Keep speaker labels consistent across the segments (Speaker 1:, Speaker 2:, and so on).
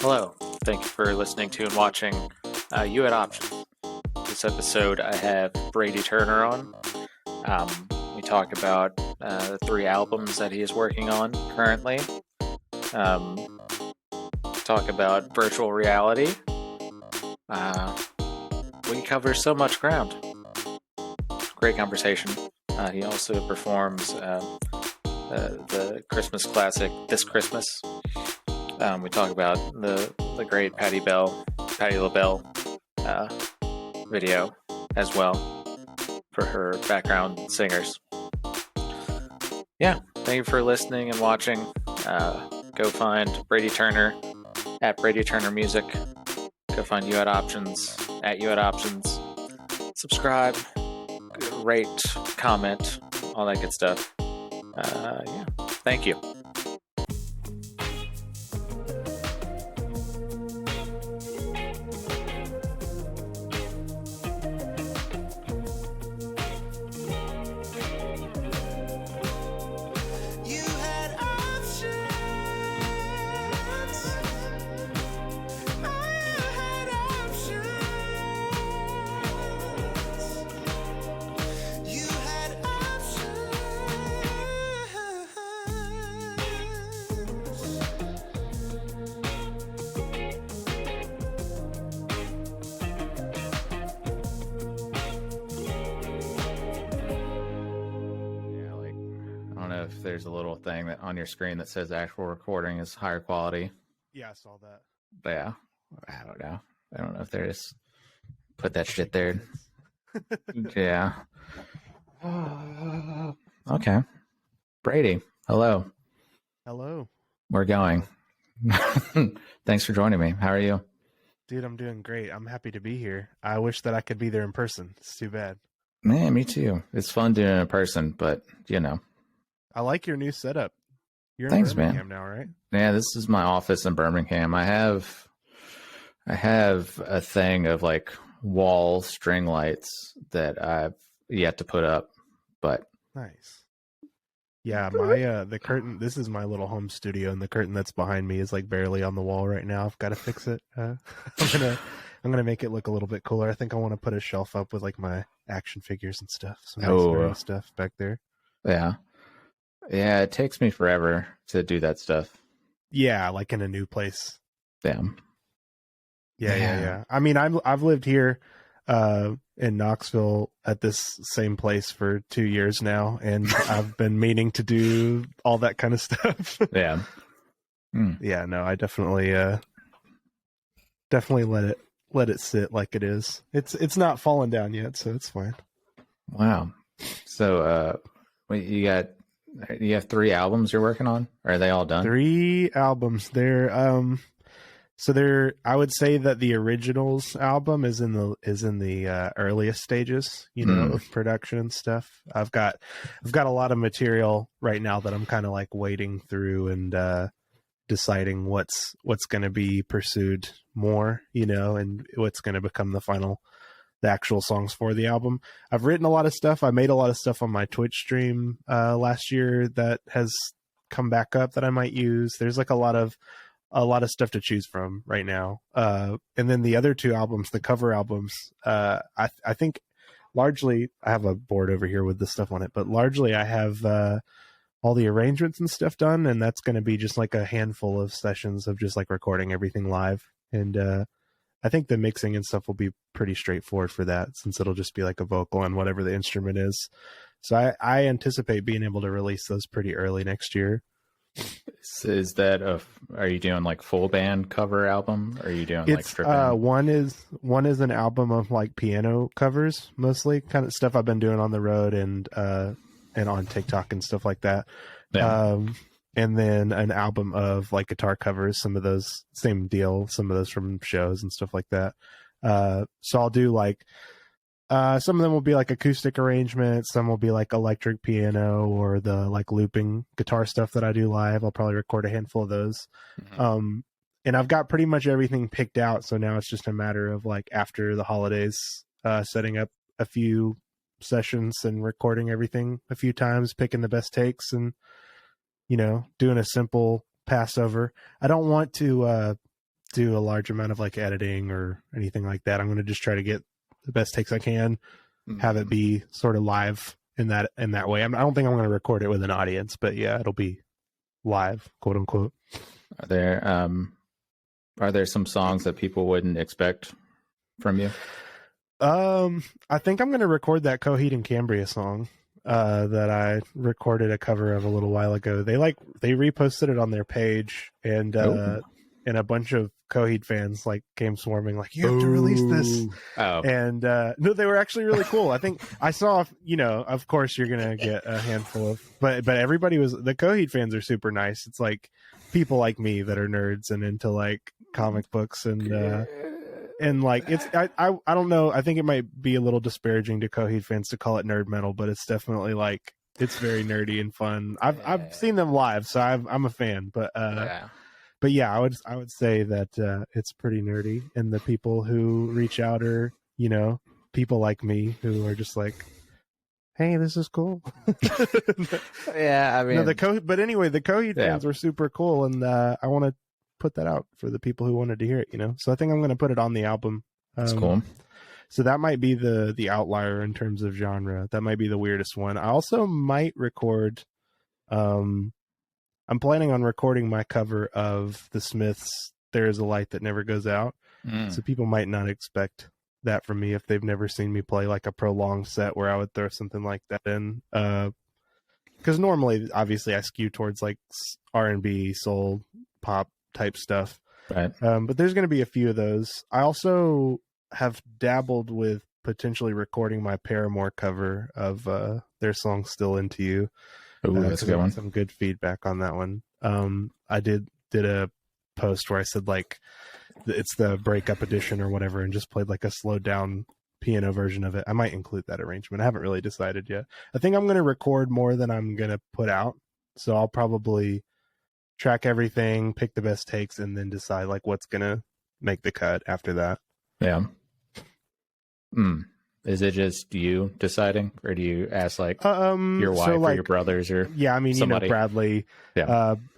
Speaker 1: Hello, thank you for listening to and watching You Had Options. This episode I have Brady Turner on. We talk about the 3 albums that he is working on currently. Talk about virtual reality. We cover so much ground. Great conversation. He also performs the Christmas classic This Christmas. We talk about the great Patti LaBelle video as well for her background singers. Yeah, thank you for listening and watching. Go find Brady Turner at Brady Turner Music. Go find You Had Options at You Had Options. Subscribe, rate, comment, all that good stuff. Yeah, thank you. If there's a little thing that on your screen that says actual recording is higher quality.
Speaker 2: Yeah, I saw that.
Speaker 1: But yeah, I don't know if they just put that shit there. Yeah. Okay. Brady, hello.
Speaker 2: Hello.
Speaker 1: We're going. Thanks for joining me. How are you?
Speaker 2: Dude, I'm doing great. I'm happy to be here. I wish that I could be there in person. It's too bad.
Speaker 1: Man, me too. It's fun doing it in person, but
Speaker 2: I like your new setup. You're in
Speaker 1: Thanks,
Speaker 2: Birmingham
Speaker 1: man.
Speaker 2: now, right?
Speaker 1: Yeah, this is my office in Birmingham. I have a thing of like wall string lights that I've yet to put up, but
Speaker 2: nice. Yeah, my the curtain. This is my little home studio, and the curtain that's behind me is like barely on the wall right now. I've got to fix it. I'm gonna make it look a little bit cooler. I think I want to put a shelf up with like my action figures and stuff. Some nice nerdy stuff back there.
Speaker 1: Yeah. Yeah, it takes me forever to do that stuff.
Speaker 2: Yeah, like in a new place.
Speaker 1: Damn.
Speaker 2: Yeah. I mean, I've lived here in Knoxville at this same place for 2 years now, and I've been meaning to do all that kind of stuff.
Speaker 1: Yeah.
Speaker 2: Yeah, no, I definitely let it sit like it is. It's not fallen down yet, so it's fine.
Speaker 1: Wow. So you have 3 albums you're working on? Or are they all done?
Speaker 2: 3 albums. I would say that the originals album is in the earliest stages, of production and stuff. I've got a lot of material right now that I'm kind of like wading through and deciding what's going to be pursued more, and what's going to become the actual songs for the album. I've written a lot of stuff. I made a lot of stuff on my Twitch stream last year that has come back up that I might use. There's like a lot of stuff to choose from right now. And then the other 2 albums, the cover albums, I think largely I have a board over here with the stuff on it, but largely I have all the arrangements and stuff done. And that's going to be just like a handful of sessions of just like recording everything live. And I think the mixing and stuff will be pretty straightforward for that, since it'll just be like a vocal on whatever the instrument is. So I anticipate being able to release those pretty early next year.
Speaker 1: Is that are you doing like full band cover album, or are you doing like strip band?
Speaker 2: One is an album of like piano covers, mostly kind of stuff I've been doing on the road and on TikTok and stuff like that.
Speaker 1: Yeah.
Speaker 2: And then an album of like guitar covers, some of those same deal, some of those from shows and stuff like that. So I'll do like some of them will be like acoustic arrangements, some will be like electric piano or the like looping guitar stuff that I do live. I'll probably record a handful of those. Mm-hmm. And I've got pretty much everything picked out, so now it's just a matter of like after the holidays, setting up a few sessions and recording everything a few times, picking the best takes and doing a simple Passover. I don't want to do a large amount of like editing or anything like that. I'm going to just try to get the best takes I can, have it be sort of live in that way. I don't think I'm going to record it with an audience, but yeah, it'll be live, quote unquote.
Speaker 3: Are there some songs that people wouldn't expect from you?
Speaker 2: I think I'm going to record that Coheed and Cambria song that I recorded a cover of a little while ago. They reposted it on their page, and a bunch of Coheed fans like came swarming, like, you have to release this.
Speaker 3: Oh.
Speaker 2: And no, they were actually really cool. I think I saw, of course you're gonna get a handful of, but everybody was, the Coheed fans are super nice. It's like people like me that are nerds and into like comic books and like it's I don't know. I think it might be a little disparaging to Coheed fans to call it nerd metal, but it's definitely like, it's very nerdy and fun. I've seen them live, so I'm a fan. But but yeah, I would say that it's pretty nerdy, and the people who reach out are people like me who are just like, hey, this is cool.
Speaker 3: Yeah, I mean,
Speaker 2: but anyway, the Coheed fans were super cool, and I want to put that out for the people who wanted to hear it. So I think I'm going to put it on the album.
Speaker 3: That's cool.
Speaker 2: So that might be the outlier in terms of genre. That might be the weirdest one. I also might record. I'm planning on recording my cover of the Smiths' "There Is a Light That Never Goes Out." So people might not expect that from me if they've never seen me play like a prolonged set where I would throw something like that in. Because normally, obviously, I skew towards like R&B, soul, pop type stuff.
Speaker 3: Right.
Speaker 2: But there's going to be a few of those. I also have dabbled with potentially recording my Paramore cover of their song "Still Into You."
Speaker 3: Ooh, that's a good one.
Speaker 2: Some good feedback on that one. I did a post where I said like it's the breakup edition or whatever, and just played like a slowed down piano version of it. I might include that arrangement. I haven't really decided yet. I think I'm going to record more than I'm going to put out, so I'll probably track everything, pick the best takes, and then decide like what's going to make the cut after that.
Speaker 3: Yeah. Is it just you deciding, or do you ask like your wife or your brothers or
Speaker 2: somebody?
Speaker 3: Bradley,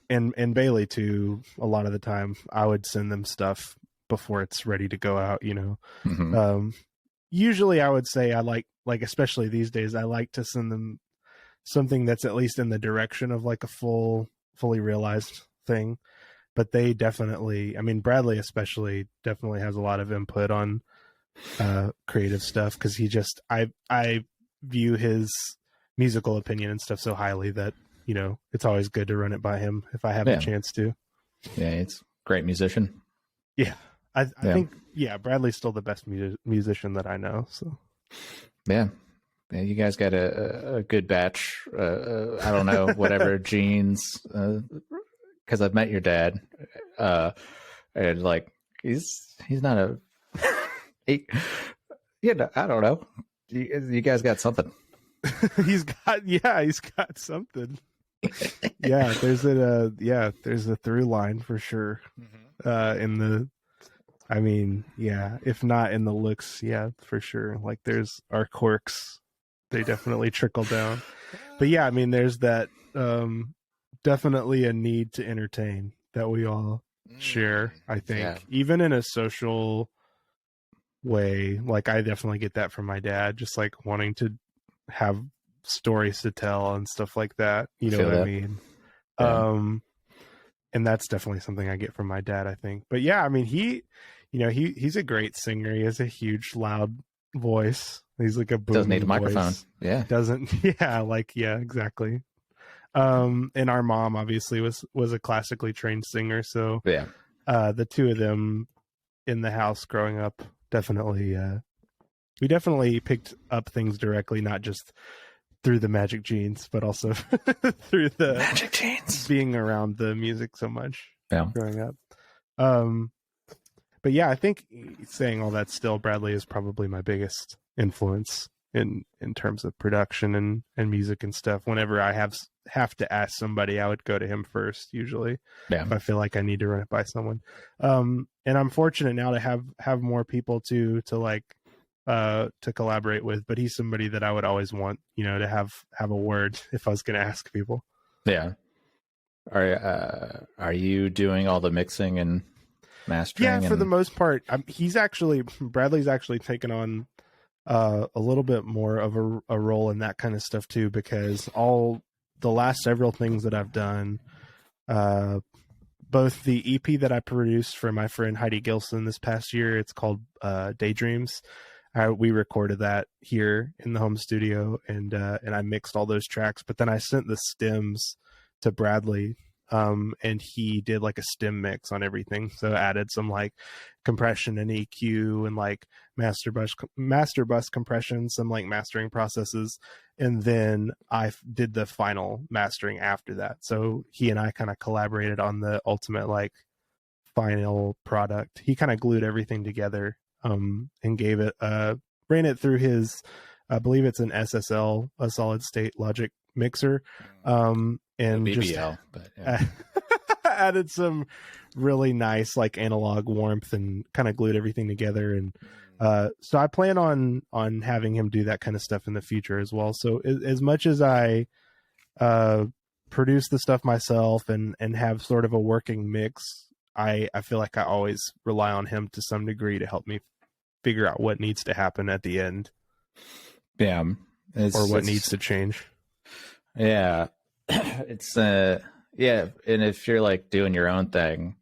Speaker 2: and Bailey too. A lot of the time, I would send them stuff before it's ready to go out. Usually, I would say I like especially these days, I like to send them something that's at least in the direction of like a fully realized thing. But they definitely, Bradley especially definitely has a lot of input on creative stuff, because I view his musical opinion and stuff so highly that it's always good to run it by him if I have the chance to.
Speaker 3: Yeah, it's a great musician.
Speaker 2: Yeah, I think Bradley's still the best musician that I know. So
Speaker 3: yeah, you guys got a good batch. I don't know, whatever genes, because I've met your dad, and like he's not a. I don't know. You guys got something.
Speaker 2: he's got something. Yeah, there's a through line for sure. In the, if not in the looks, for sure. Like there's our quirks, they definitely trickle down. But yeah, there's that definitely a need to entertain that we all share. I think even in a social way, like I definitely get that from my dad, just like wanting to have stories to tell and stuff like that, what I mean? And that's definitely something I get from my dad, I think. But yeah, he's a great singer. He has a huge loud voice. He's like a booming
Speaker 3: doesn't need a microphone.
Speaker 2: Exactly. And our mom obviously was a classically trained singer, so the two of them in the house growing up definitely we definitely picked up things directly, not just through the magic genes, but also through the
Speaker 3: magic genes,
Speaker 2: being around the music so much growing up. But yeah, I think saying all that, still Bradley is probably my biggest influence in terms of production and music and stuff. Whenever I have to ask somebody, I would go to him first usually. If I feel like I need to run it by someone. And I'm fortunate now to have more people to collaborate with, but he's somebody that I would always want, to have a word if I was going to ask people.
Speaker 3: Yeah. Are you doing all the mixing and mastering?
Speaker 2: Yeah, for the most part, Bradley's actually taken on a little bit more of a role in that kind of stuff too, because all the last several things that I've done, both the EP that I produced for my friend Heidi Gilson this past year, it's called Daydreams. We recorded that here in the home studio, and I mixed all those tracks. But then I sent the stems to Bradley, and he did like a stem mix on everything. So added some like compression and EQ and like master bus compression, some like mastering processes, and then I did the final mastering after that. So he and I kind of collaborated on the ultimate like final product. He kind of glued everything together, and gave it ran it through his, I believe it's an SSL, a solid state logic mixer, and
Speaker 3: BBL, but yeah.
Speaker 2: added some really nice like analog warmth and kind of glued everything together. And so I plan on having him do that kind of stuff in the future as well. So as much as I produce the stuff myself and have sort of a working mix, I feel like I always rely on him to some degree to help me figure out what needs to happen at the end.
Speaker 3: Yeah.
Speaker 2: Or what needs to change.
Speaker 3: Yeah. It's yeah, and if you're like doing your own thing,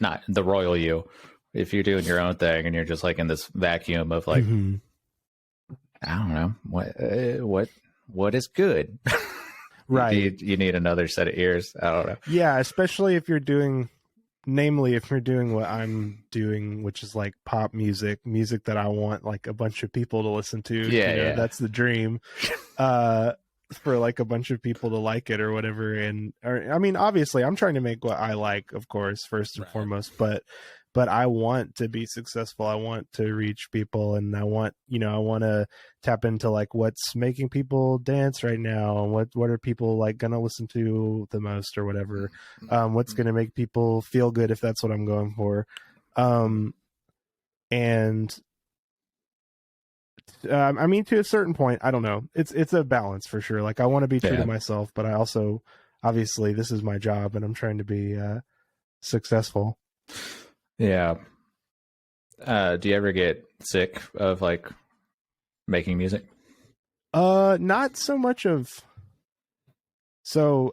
Speaker 3: not the royal you, if you're doing your own thing and you're just like in this vacuum of like, I don't know what is good,
Speaker 2: right?
Speaker 3: You need another set of ears. I don't know.
Speaker 2: Yeah, especially if you're doing, namely if you're doing what I'm doing, which is like pop music that I want like a bunch of people to listen to.
Speaker 3: Yeah.
Speaker 2: That's the dream. For like a bunch of people to like it or whatever. And I mean, obviously I'm trying to make what I like, of course, first and foremost, but I want to be successful. I want to reach people, and I want to tap into like what's making people dance right now, and what are people like gonna listen to the most or whatever. What's gonna make people feel good, if that's what I'm going for. And I mean, to a certain point, I don't know. It's a balance for sure. Like I want to be true to myself, but I also, obviously, this is my job, and I'm trying to be successful.
Speaker 3: Yeah. Do you ever get sick of like making music?
Speaker 2: Not so much of. So,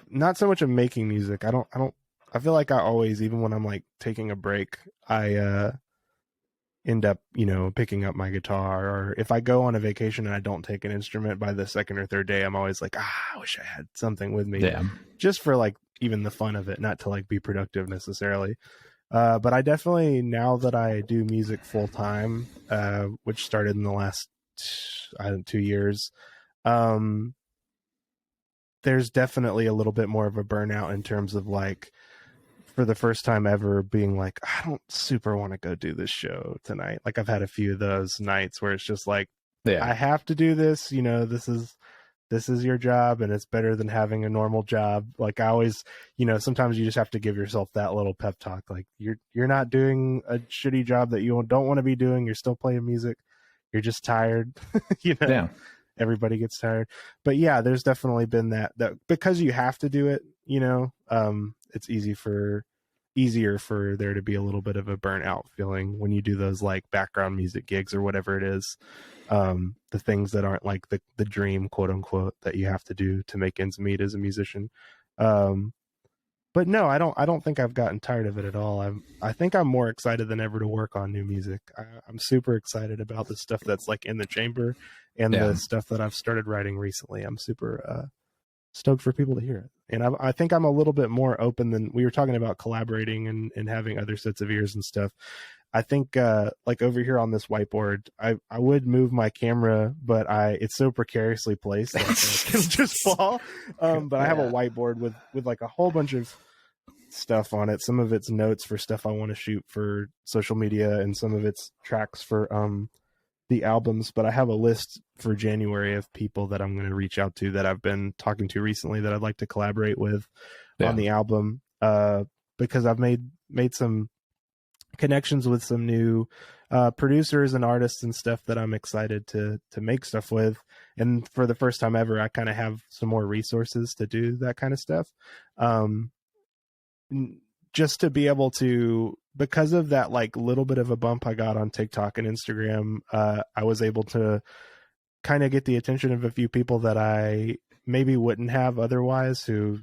Speaker 2: not so much of making music. I feel like I always, even when I'm like taking a break, I end up, picking up my guitar, or if I go on a vacation and I don't take an instrument, by the second or third day, I'm always like, I wish I had something with me, just for like even the fun of it, not to like be productive necessarily. But I definitely, now that I do music full time, which started in the last 2 years, there's definitely a little bit more of a burnout in terms of like, for the first time ever, being like, I don't super want to go do this show tonight. Like I've had a few of those nights where it's just like, I have to do this, this is your job, and it's better than having a normal job. Like I always, sometimes you just have to give yourself that little pep talk. Like you're not doing a shitty job that you don't want to be doing. You're still playing music. You're just tired. Everybody gets tired. But yeah, there's definitely been that because you have to do it, it's easier for there to be a little bit of a burnout feeling when you do those like background music gigs or whatever it is. The things that aren't like the dream, quote unquote, that you have to do to make ends meet as a musician. But no, I don't think I've gotten tired of it at all. I think I'm more excited than ever to work on new music. I'm super excited about the stuff that's like in the chamber, and the stuff that I've started writing recently. I'm super stoked for people to hear it. And I think I'm a little bit more open than, we were talking about collaborating and having other sets of ears and stuff. I think like over here on this whiteboard, I would move my camera, but it's so precariously placed that it'll just fall. But I have a whiteboard with like a whole bunch of stuff on it. Some of it's notes for stuff I want to shoot for social media, and some of it's tracks for the albums. But I have a list for January of people that I'm going to reach out to, that I've been talking to recently, that I'd like to collaborate with on the album, because I've made some connections with some new producers and artists and stuff that I'm excited to make stuff with. And for the first time ever, I kind of have some more resources to do that kind of stuff. just to be able to, because of that like little bit of a bump I got on TikTok and Instagram, I was able to kind of get the attention of a few people that I maybe wouldn't have otherwise, who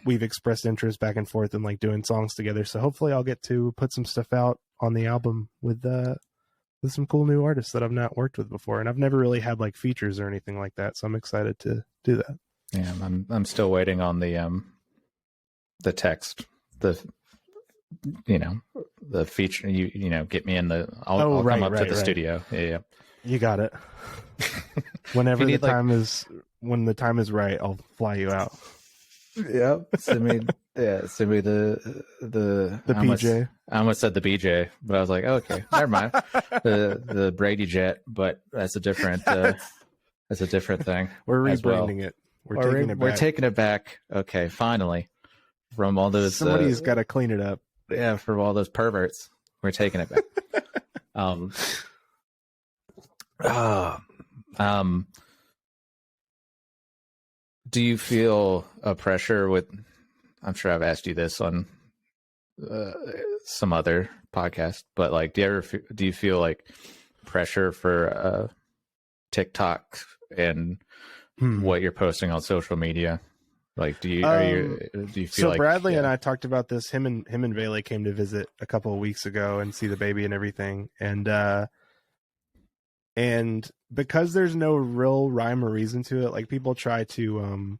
Speaker 2: we've expressed interest back and forth in like doing songs together. So hopefully I'll get to put some stuff out on the album with some cool new artists that I've not worked with before, and I've never really had like features or anything like that. So I'm excited to do that.
Speaker 3: Yeah, I'm still waiting on the text, the feature. Get me in the. I'll come up to the studio. Yeah.
Speaker 2: You got it. Whenever the time is, when the time is right, I'll fly you out.
Speaker 3: Yeah, send me the
Speaker 2: PJ.
Speaker 3: I almost said the BJ, but I was like, okay, never mind. The Brady jet, but that's a different thing.
Speaker 2: We're rebranding it.
Speaker 3: We're taking it back. Okay, finally, from all those
Speaker 2: somebody's got to clean it up.
Speaker 3: Yeah, from all those perverts, we're taking it back. Do you feel a pressure with? I'm sure I've asked you this on some other podcast, but like, do you feel like pressure for TikTok and what you're posting on social media? Like, do you feel
Speaker 2: so
Speaker 3: like
Speaker 2: Bradley and I talked about this? Him and Bailey came to visit a couple of weeks ago and see the baby and everything, and because there's no real rhyme or reason to it, like people try to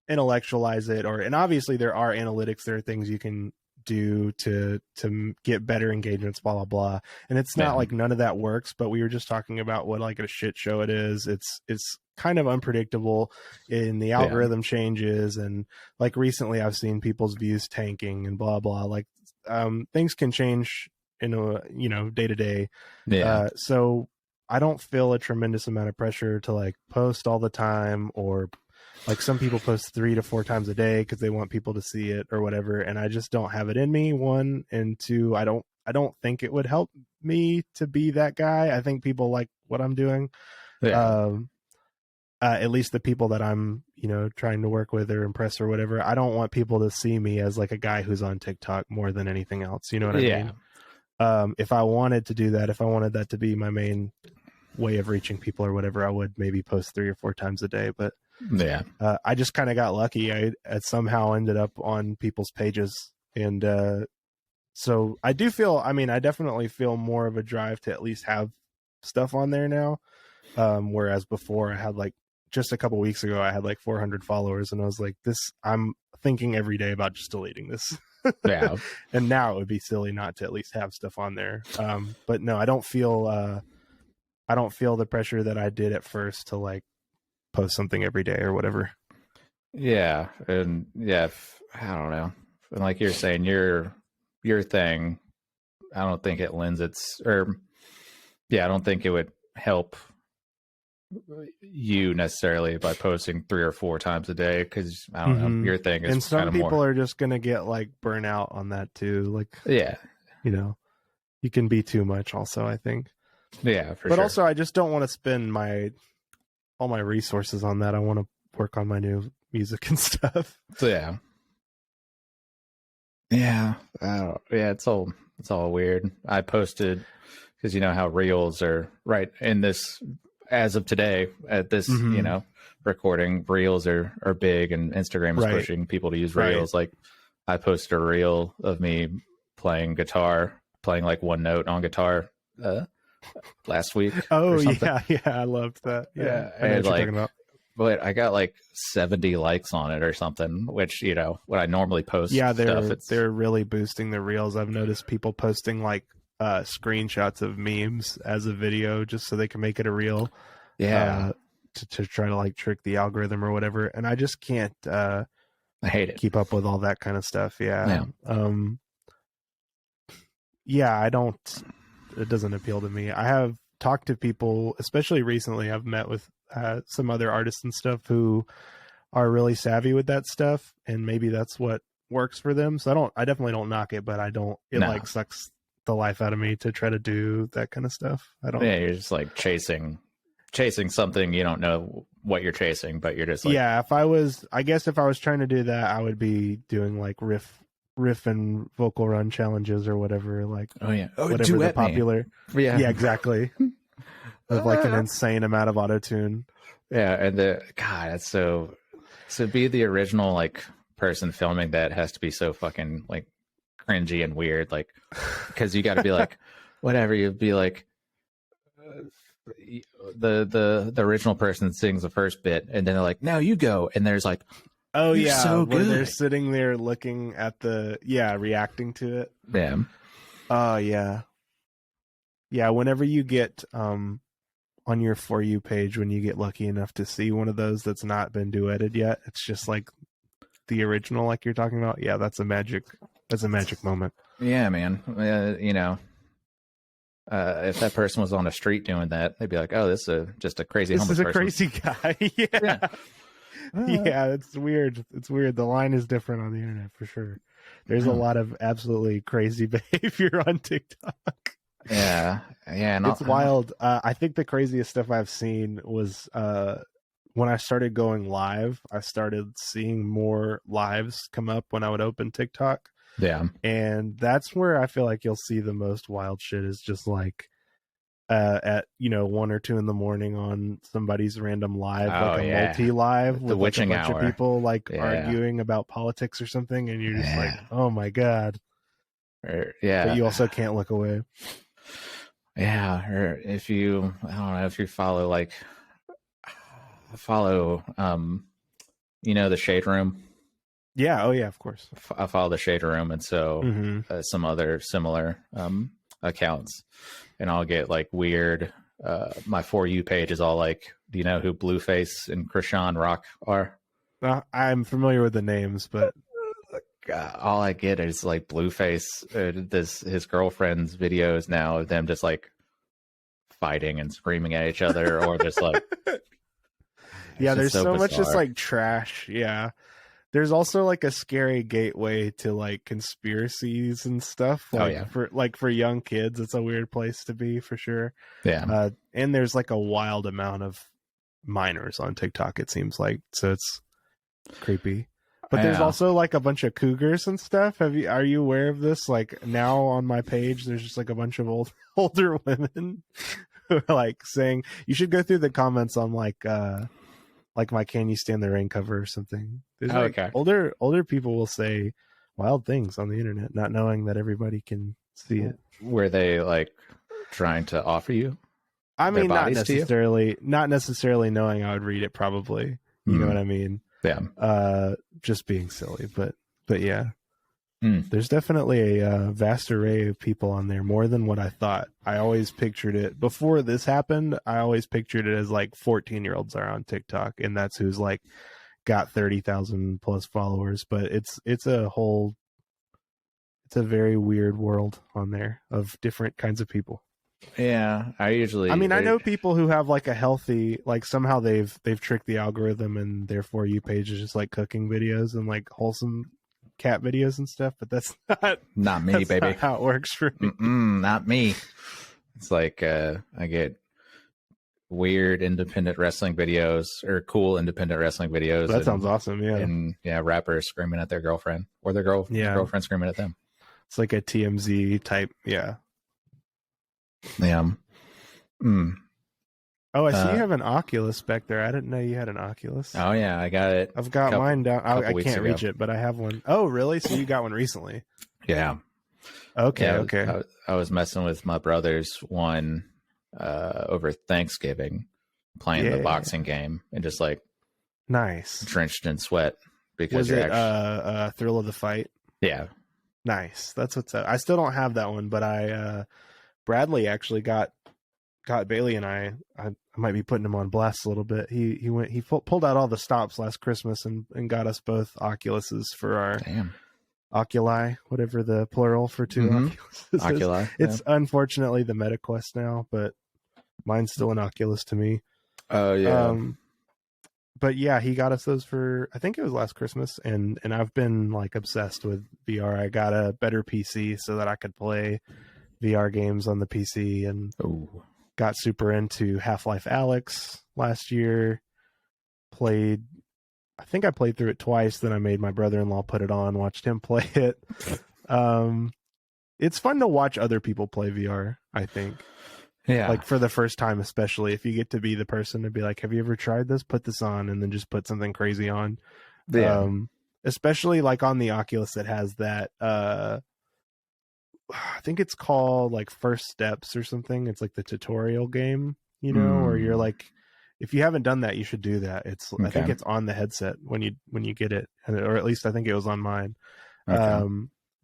Speaker 2: intellectualize it, and obviously there are analytics, there are things you can do to get better engagements, blah blah blah, and it's not like none of that works, but we were just talking about what like a shit show it is. It's kind of unpredictable, and the algorithm changes, and like recently I've seen people's views tanking and blah blah, like things can change in a day to day. So I don't feel a tremendous amount of pressure to like post all the time, or like some people post 3 to 4 times a day because they want people to see it or whatever. And I just don't have it in me, one, and two, I don't think it would help me to be that guy. I think people like what I'm doing. At least the people that I'm, trying to work with or impress or whatever. I don't want people to see me as like a guy who's on TikTok more than anything else. You know what I mean? If I wanted to do that, if I wanted that to be my main way of reaching people or whatever, I would maybe post 3 or 4 times a day. But I just kind of got lucky. I somehow ended up on people's pages, and so I definitely feel more of a drive to at least have stuff on there now, whereas before I had like, just a couple weeks ago I had like 400 followers, and I was like, I'm thinking every day about just deleting this. And now it would be silly not to at least have stuff on there. But no, I don't feel the pressure that I did at first to like post something every day or whatever.
Speaker 3: I don't know. And like you're saying, your thing, I don't think it lends I don't think it would help you necessarily by posting 3 or 4 times a day, because I don't know, your thing is, and some
Speaker 2: people are just gonna get like burnout on that too. Like, you can be too much also, I think.
Speaker 3: But
Speaker 2: sure. Also, I just don't want to spend all my resources on that. I want to work on my new music and stuff.
Speaker 3: So it's all weird. I posted, because you know how reels are right in this, as of today at this recording, reels are big, and Instagram is pushing people to use reels. Like, I posted a reel of me playing like one note on guitar last week.
Speaker 2: Oh yeah, I loved that. I know what you're talking about.
Speaker 3: But I got like 70 likes on it or something, which, when I normally post
Speaker 2: they're really boosting the reels. I've noticed people posting like screenshots of memes as a video just so they can make it a reel. To try to like trick the algorithm or whatever. And I just can't
Speaker 3: I hate it.
Speaker 2: Keep up with all that kind of stuff. I don't, it doesn't appeal to me. I have talked to people, especially recently, I've met with some other artists and stuff who are really savvy with that stuff, and maybe that's what works for them. So I definitely don't knock it, but like sucks the life out of me to try to do that kind of stuff.
Speaker 3: You're just like chasing something you don't know what you're chasing, but you're just like,
Speaker 2: yeah, I guess if I was trying to do that, I would be doing like riff and vocal run challenges or whatever, like whatever the popular.
Speaker 3: Yeah,
Speaker 2: exactly. With like an insane amount of auto tune.
Speaker 3: Yeah, and that's so be the original like person filming that has to be so fucking like cringy and weird, like because you got to be like whatever, you'd be like the original person sings the first bit and then they're like, now you go, and there's like,
Speaker 2: oh
Speaker 3: you're
Speaker 2: yeah,
Speaker 3: so
Speaker 2: where
Speaker 3: good.
Speaker 2: they're sitting there looking at reacting to it.
Speaker 3: Yeah.
Speaker 2: Yeah, whenever you get on your For You page, when you get lucky enough to see one of those that's not been duetted yet, it's just like the original, like you're talking about. Yeah, that's a magic moment.
Speaker 3: Yeah, man. If that person was on the street doing that, they'd be like, oh, this is just a crazy homeless person.
Speaker 2: Crazy guy. Yeah. Yeah, it's weird. It's weird. The line is different on the internet for sure. There's a lot of absolutely crazy behavior on TikTok.
Speaker 3: Yeah, and
Speaker 2: it's wild. I think the craziest stuff I've seen was when I started going live. I started seeing more lives come up when I would open TikTok.
Speaker 3: Yeah,
Speaker 2: and that's where I feel like you'll see the most wild shit, is just like at 1 or 2 in the morning on somebody's random live, like a multi-live with
Speaker 3: witching
Speaker 2: like a bunch
Speaker 3: hour.
Speaker 2: of people like arguing about politics or something, and you're just like, oh my god.
Speaker 3: Yeah,
Speaker 2: but you also can't look away.
Speaker 3: Yeah, or if you, I don't know, if you follow the Shade Room.
Speaker 2: Yeah, oh yeah, of course.
Speaker 3: I follow the Shade Room, and so some other similar accounts, and I'll get like weird. My For You page is all like, do you know who Blueface and Krishan Rock are?
Speaker 2: I'm familiar with the names, but
Speaker 3: all I get is like Blueface, his girlfriend's videos now of them just like fighting and screaming at each other, or just like
Speaker 2: yeah, there's so much just like trash. Yeah, there's also like a scary gateway to like conspiracies and stuff. Like, for young kids, it's a weird place to be for sure.
Speaker 3: Yeah,
Speaker 2: and there's like a wild amount of minors on TikTok, it seems like, so it's creepy. But there's also like a bunch of cougars and stuff. Are you aware of this? Like now on my page, there's just like a bunch of older women who are like saying, you should go through the comments on like my Can You Stand the Rain cover or something. There's older people will say wild things on the internet, not knowing that everybody can see it.
Speaker 3: Were they like trying to offer you?
Speaker 2: I mean, not necessarily knowing I would read it, probably. You know what I mean?
Speaker 3: Yeah.
Speaker 2: Just being silly, but yeah. There's definitely a vast array of people on there, more than what I thought. I always pictured it, before this happened, I always pictured it as like 14-year-olds are on TikTok, and that's who's like got 30,000 plus followers. But it's a very weird world on there of different kinds of people.
Speaker 3: Yeah, I
Speaker 2: know people who have like a healthy, like somehow they've tricked the algorithm, and their For You page is just like cooking videos and like wholesome cat videos and stuff, but that's
Speaker 3: not me, baby.
Speaker 2: Not how it works for me.
Speaker 3: Not me. It's like I get weird independent wrestling videos, or cool independent wrestling videos.
Speaker 2: That sounds awesome. Yeah.
Speaker 3: And rappers screaming at their girlfriend, or their girlfriend screaming at them.
Speaker 2: It's like a TMZ type. Yeah. Oh, I see you have an Oculus back there. I didn't know you had an Oculus.
Speaker 3: Oh yeah, I got it.
Speaker 2: I've got mine down. I can't reach it, but I have one. Oh, really? So you got one recently?
Speaker 3: Yeah.
Speaker 2: Okay. Okay.
Speaker 3: I was messing with my brother's one over Thanksgiving, playing the boxing game, and just like
Speaker 2: nice,
Speaker 3: drenched in sweat because
Speaker 2: was it Thrill of the Fight?
Speaker 3: Yeah.
Speaker 2: Nice. That's what's up. I still don't have that one, but Bradley actually got Bailey and I might be putting him on blast a little bit. He pulled out all the stops last Christmas and got us both Oculuses for our Oculi, whatever the plural for two Oculuses
Speaker 3: Oculi.
Speaker 2: It's unfortunately the MetaQuest now, but mine's still an Oculus to me.
Speaker 3: Oh yeah.
Speaker 2: But yeah, he got us those for, I think it was last Christmas, and I've been like obsessed with VR. I got a better PC so that I could play VR games on the PC, and got super into Half-Life Alyx last year. played. I think I played through it twice. Then I made my brother-in-law put it on, watched him play it. It's fun to watch other people play VR, I think.
Speaker 3: Yeah.
Speaker 2: Like for the first time, especially if you get to be the person to be like, have you ever tried this? Put this on, and then just put something crazy on.
Speaker 3: Yeah.
Speaker 2: Especially like on the Oculus that has that, I think it's called like First Steps or something. It's like the tutorial game, where you're like, if you haven't done that, you should do that. I think it's on the headset when you get it, or at least I think it was on mine.
Speaker 3: Okay.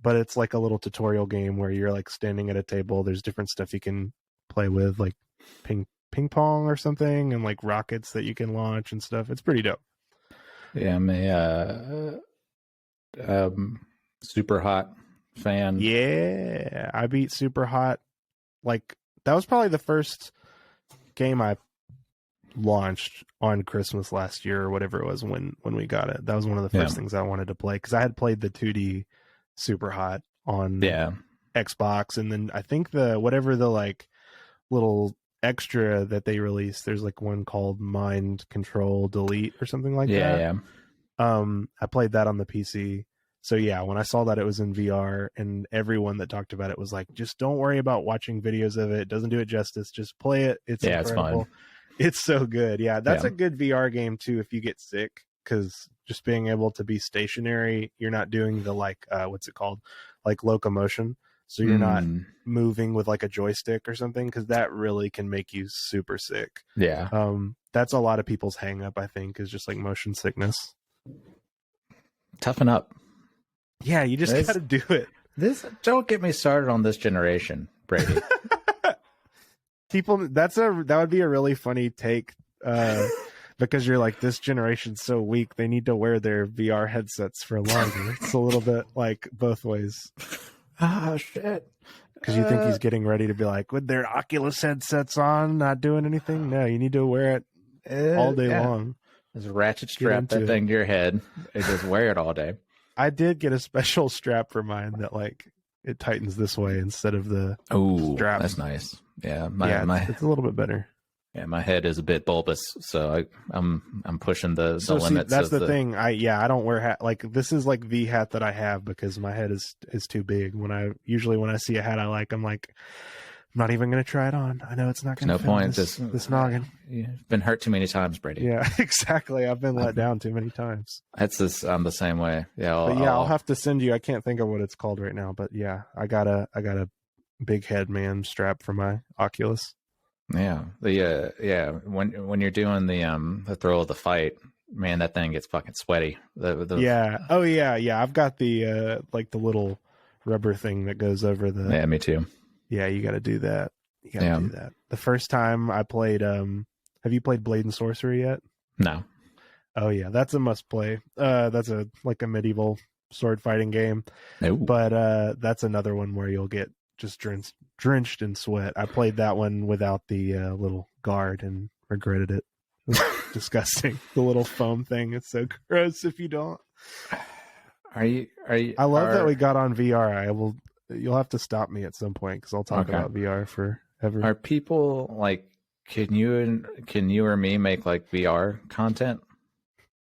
Speaker 2: But it's like a little tutorial game where you're like standing at a table. There's different stuff you can play with, like ping pong or something, and like rockets that you can launch and stuff. It's pretty dope.
Speaker 3: Yeah, I'm a Super Hot fan.
Speaker 2: Yeah, I beat Super Hot. Like that was probably the first game I launched on Christmas last year or whatever it was when we got it. That was one of the first things I wanted to play because I had played the 2D Super Hot on Xbox, and then I think the like little extra that they released, there's like one called Mind Control Delete or something like that.
Speaker 3: Yeah.
Speaker 2: I played that on the PC. So yeah, when I saw that it was in VR, and everyone that talked about it was like, just don't worry about watching videos of it. It doesn't do it justice. Just play it. It's incredible.
Speaker 3: It's fun.
Speaker 2: It's so good. Yeah, that's a good VR game too if you get sick, because just being able to be stationary, you're not doing the like what's it called? Like locomotion. So you're not moving with like a joystick or something, because that really can make you super sick.
Speaker 3: Yeah.
Speaker 2: That's a lot of people's hang up, I think, is just like motion sickness.
Speaker 3: Toughen up.
Speaker 2: Yeah, you just got to do it.
Speaker 3: Don't get me started on this generation, Brady.
Speaker 2: People, that would be a really funny take, because you're like, this generation's so weak, they need to wear their VR headsets for longer. It's a little bit like both ways.
Speaker 3: Ah, shit.
Speaker 2: Because you think he's getting ready to be like, with their Oculus headsets on, not doing anything? No, you need to wear it all day long.
Speaker 3: Just ratchet strap that thing to your head and just wear it all day.
Speaker 2: I did get a special strap for mine that like it tightens this way instead of the strap.
Speaker 3: That's nice. Yeah,
Speaker 2: it's a little bit better.
Speaker 3: Yeah, my head is a bit bulbous, so I'm pushing the limits.
Speaker 2: That's the thing. I don't wear hat. Like this is like the hat that I have because my head is too big. When I see a hat I like, I'm like, I'm not even going to try it on. I know it's not going to.
Speaker 3: No point.
Speaker 2: This noggin.
Speaker 3: You've been hurt too many times, Brady.
Speaker 2: Yeah, exactly. I've been let down too many times.
Speaker 3: I'm the same way. Yeah,
Speaker 2: I'll have to send you. I can't think of what it's called right now, but yeah, I got a big head man strap for my Oculus.
Speaker 3: Yeah, when you're doing the throw of the fight, man, that thing gets fucking sweaty.
Speaker 2: I've got the like the little rubber thing that goes over the.
Speaker 3: Yeah, me too.
Speaker 2: Yeah, you got to do that. Do that. The first time I played, have you played Blade and Sorcery yet?
Speaker 3: No.
Speaker 2: Oh yeah, that's a must play. That's a medieval sword fighting game.
Speaker 3: No.
Speaker 2: But that's another one where you'll get just drenched in sweat. I played that one without the little guard and regretted it. It was disgusting. The little foam thing. It's so gross if you don't.
Speaker 3: Are you?
Speaker 2: I love that we got on VR. You'll have to stop me at some point because I'll talk about VR forever.
Speaker 3: Are people like, can you or me make like VR content?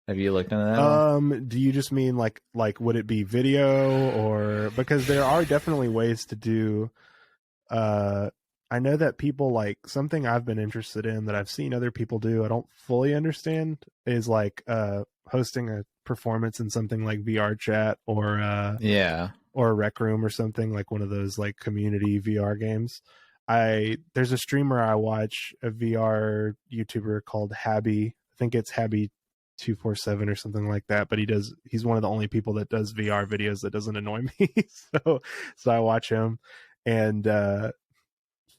Speaker 3: Have you looked into that?
Speaker 2: Do you just mean like would it be video, or because there are definitely ways to do I know that people like something I've been interested in that I've seen other people do, I don't fully understand, is like hosting a performance in something like VR chat or or Rec Room or something, like one of those like community VR games. There's a streamer I watch, a VR YouTuber called Habby. I think it's Habby 247 or something like that, but he's one of the only people that does VR videos that doesn't annoy me. so I watch him, and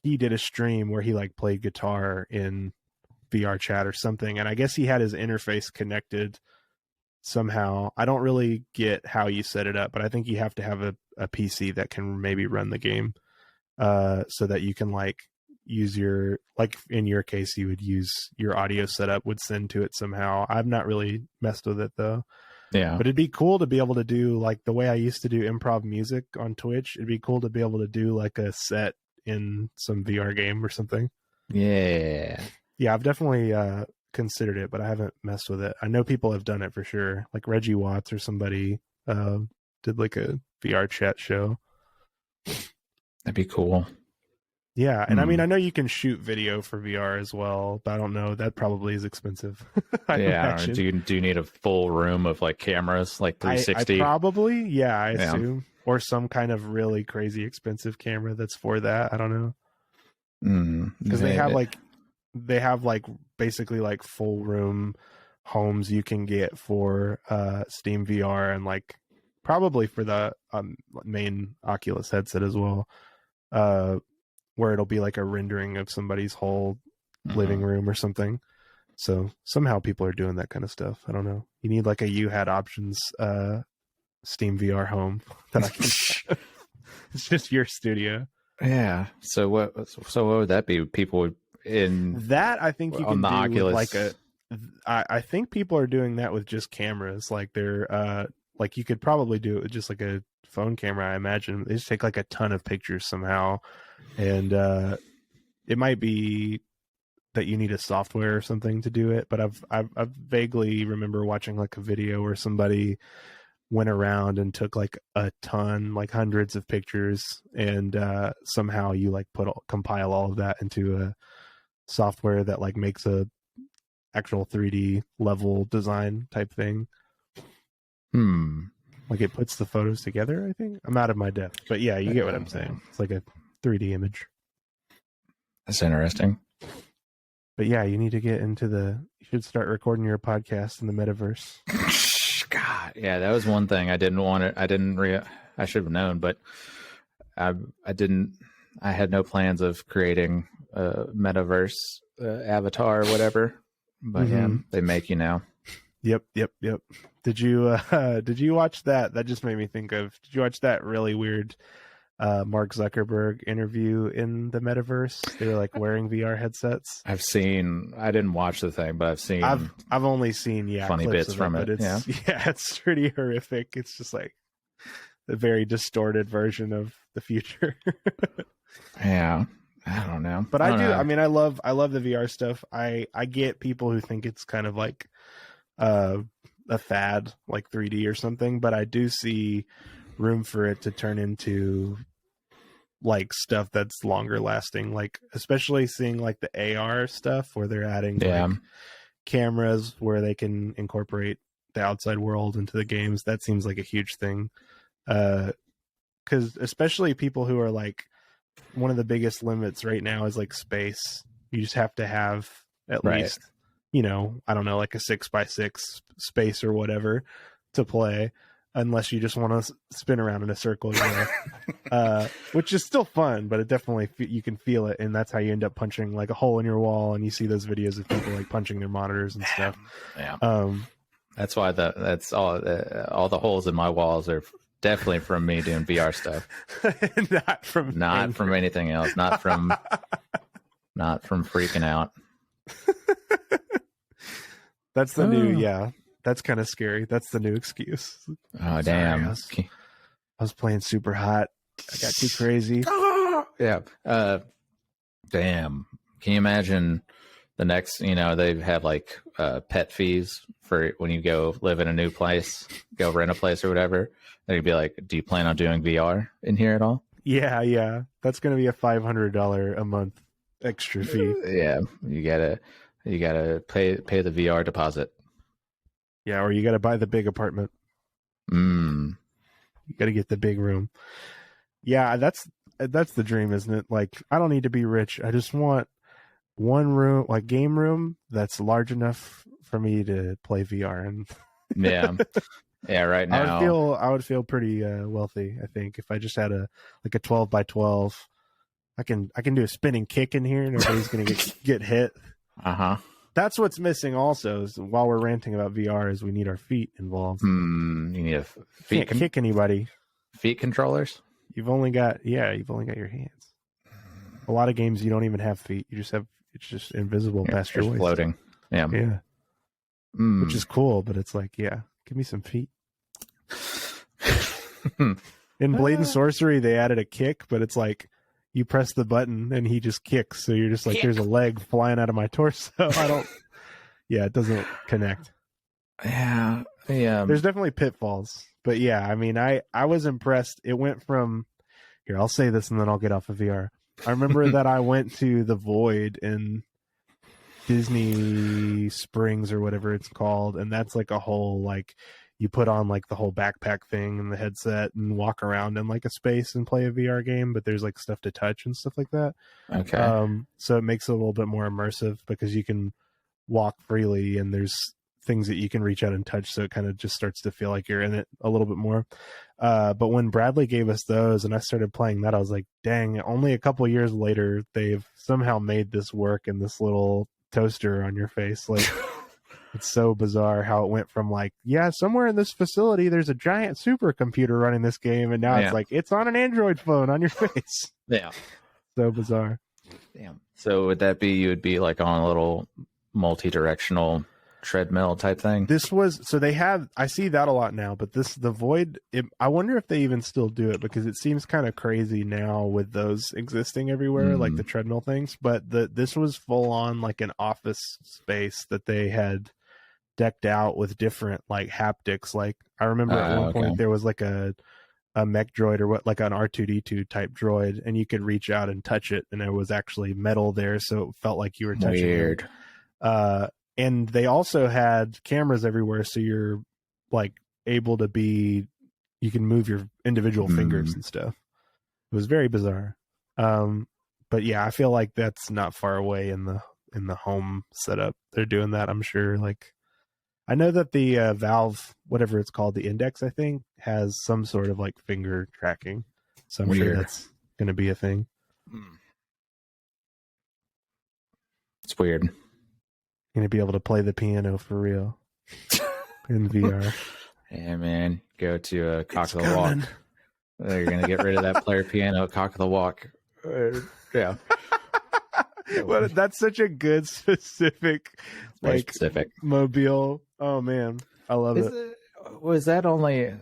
Speaker 2: he did a stream where he like played guitar in VR chat or something, and I guess he had his interface connected somehow. I don't really get how you set it up, but I think you have to have a PC that can maybe run the game, so that you can like use your, like in your case, you would use your audio setup would send to it somehow. I've not really messed with it though.
Speaker 3: Yeah.
Speaker 2: But it'd be cool to be able to do like the way I used to do improv music on Twitch. It'd be cool to be able to do like a set in some VR game or something.
Speaker 3: Yeah.
Speaker 2: Yeah, I've definitely considered it, but I haven't messed with it. I know people have done it for sure. Like Reggie Watts or somebody did like a VR chat show.
Speaker 3: That'd be cool.
Speaker 2: Yeah, and I mean, I know you can shoot video for VR as well, but I don't know. That probably is expensive.
Speaker 3: Yeah, do you need a full room of like cameras, like 360?
Speaker 2: I probably, yeah, I assume, or some kind of really crazy expensive camera that's for that. I don't know, because they have like basically like full room homes you can get for Steam VR, and like probably for the main Oculus headset as well. Where it'll be like a rendering of somebody's whole living room or something. So somehow people are doing that kind of stuff. I don't know. You need like a YouHadoptions Steam VR home that I can. It's just your studio.
Speaker 3: Yeah. So what would that be? People in
Speaker 2: that, I think you can do
Speaker 3: Oculus.
Speaker 2: With like I think people are doing that with just cameras. Like they're like you could probably do it with just like a phone camera. I imagine they just take like a ton of pictures somehow, and it might be that you need a software or something to do it. But I vaguely remember watching like a video where somebody went around and took like a ton, like hundreds of pictures, and somehow you like compile all of that into a software that like makes a actual 3D level design type thing. Like it puts the photos together, I think. I'm out of my depth, but yeah, you get what I'm saying. It's like a 3D image.
Speaker 3: That's interesting.
Speaker 2: But yeah, you need to get into you should start recording your podcast in the metaverse.
Speaker 3: God, yeah, that was one thing I didn't want it. I should have known, but I didn't. I had no plans of creating a metaverse avatar or whatever. But yeah, they make you now.
Speaker 2: Yep. Did you watch that? That just made me think of. Did you watch that really weird Mark Zuckerberg interview in the metaverse? They were like wearing VR headsets.
Speaker 3: I didn't watch the thing, but I've seen.
Speaker 2: I've only seen
Speaker 3: funny bits from it.
Speaker 2: It's, it's pretty horrific. It's just like a very distorted version of the future.
Speaker 3: Yeah. I don't know.
Speaker 2: But I do. I mean, I love the VR stuff. I get people who think it's kind of like a fad, like 3D or something, but I do see room for it to turn into like stuff that's longer lasting, like especially seeing like the AR stuff where they're adding like cameras where they can incorporate the outside world into the games. That seems like a huge thing, because especially people who are like, one of the biggest limits right now is like space. You just have to have at least, I don't know, like a 6x6 space or whatever to play, unless you just want to spin around in a circle, which is still fun, but it definitely, you can feel it. And that's how you end up punching like a hole in your wall. And you see those videos of people like punching their monitors and stuff.
Speaker 3: Yeah. That's why that's all the holes in my walls are definitely from me doing VR stuff. Not from anything else. Not from freaking out.
Speaker 2: That's the new, that's kind of scary. That's the new excuse.
Speaker 3: Oh, damn.
Speaker 2: I was playing super hot. I got too crazy.
Speaker 3: Yeah. Damn. Can you imagine the next, they have like pet fees for when you go live in a new place, go rent a place or whatever. They'd be like, do you plan on doing VR in here at all?
Speaker 2: Yeah. That's going to be a $500 a month extra fee.
Speaker 3: Yeah. You gotta pay the VR deposit.
Speaker 2: Yeah. Or you got to buy the big apartment. You got to get the big room. Yeah. That's the dream, isn't it? Like, I don't need to be rich. I just want one room, like game room that's large enough for me to play VR. And
Speaker 3: yeah, right now
Speaker 2: I would feel pretty wealthy, I think, if I just had a 12x12. I can do a spinning kick in here. Nobody's gonna get hit. That's what's missing. Also, is while we're ranting about VR, is we need our feet involved.
Speaker 3: You need a feet.
Speaker 2: Can't kick anybody.
Speaker 3: Feet controllers.
Speaker 2: You've only got your hands. A lot of games you don't even have feet. You just have it's just invisible past your waist.
Speaker 3: Floating. Yeah.
Speaker 2: Which is cool, but it's like, give me some feet. In Blade and Sorcery, they added a kick, but it's like you press the button and he just kicks. So you're just like, there's a leg flying out of my torso. Yeah, it doesn't connect.
Speaker 3: Yeah.
Speaker 2: There's definitely pitfalls, but yeah, I mean, I was impressed. It went from here. I'll say this and then I'll get off of VR. I remember that I went to the Void in Disney Springs or whatever it's called, and that's like a whole like you put on like the whole backpack thing and the headset and walk around in like a space and play a VR game, but there's like stuff to touch and stuff like that.
Speaker 3: Okay.
Speaker 2: So it makes it a little bit more immersive because you can walk freely and there's things that you can reach out and touch, so it kind of just starts to feel like you're in it a little bit more. But when Bradley gave us those and I started playing that, I was like, dang, only a couple years later they've somehow made this work in this little toaster on your face. Like it's so bizarre how it went from like, yeah, somewhere in this facility there's a giant supercomputer running this game, and now it's like it's on an Android phone on your face.
Speaker 3: Yeah.
Speaker 2: So bizarre.
Speaker 3: Damn. So would that be you would be like on a little multi-directional treadmill type thing?
Speaker 2: This was so they have, I see that a lot now, but the Void, I wonder if they even still do it, because it seems kind of crazy now with those existing everywhere, like the treadmill things. But this was full on like an office space that they had decked out with different like haptics. Like I remember at one point there was like a mech droid or what, like an R2D2 type droid, and you could reach out and touch it, and there was actually metal there, so it felt like you were touching it. And they also had cameras everywhere, so you're like able to you can move your individual fingers and stuff. It was very bizarre. But yeah, I feel like that's not far away in the home setup. They're doing that, I'm sure. Like I know that the Valve, whatever it's called, the Index, I think, has some sort of like finger tracking. So I'm sure that's going to be a thing.
Speaker 3: It's weird.
Speaker 2: Going to be able to play the piano for real in VR.
Speaker 3: Yeah, man. Go to Cock of the Walk. They're going to get rid of that player piano at Cock of the Walk. Yeah.
Speaker 2: Well, that's such a good specific, like
Speaker 3: specific
Speaker 2: mobile. Oh man, I love it.
Speaker 3: Was that only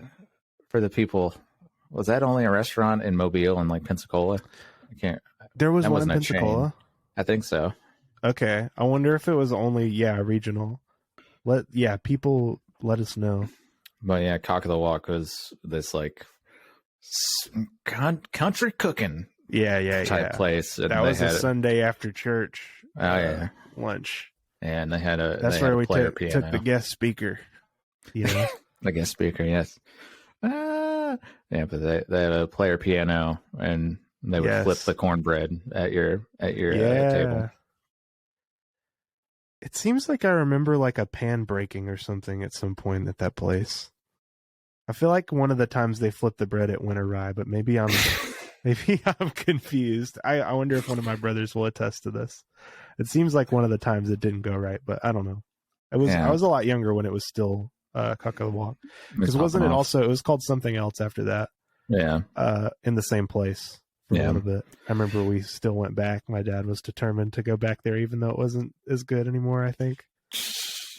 Speaker 3: for the people? Was that only a restaurant in Mobile and like Pensacola? I can't.
Speaker 2: There was one in
Speaker 3: wasn't a chain.
Speaker 2: Pensacola.
Speaker 3: I think so.
Speaker 2: Okay, I wonder if it was only regional. People let us know.
Speaker 3: But yeah, Cock of the Walk was this like country cooking. Type place. And
Speaker 2: that was a Sunday after church. Lunch.
Speaker 3: And they had
Speaker 2: that's where we took the guest speaker. Yeah,
Speaker 3: the guest speaker. Yes. Yeah, but they had a player piano, and they would flip the cornbread at your table.
Speaker 2: It seems like I remember like a pan breaking or something at some point at that place. I feel like one of the times they flipped the bread it went awry, but maybe I'm confused. I wonder if one of my brothers will attest to this. It seems like one of the times it didn't go right, but I don't know. I was a lot younger when it was still Cock of the Walk, because wasn't it also, it was called something else after that?
Speaker 3: Yeah.
Speaker 2: In the same place for a little bit. I remember we still went back. My dad was determined to go back there, even though it wasn't as good anymore. I think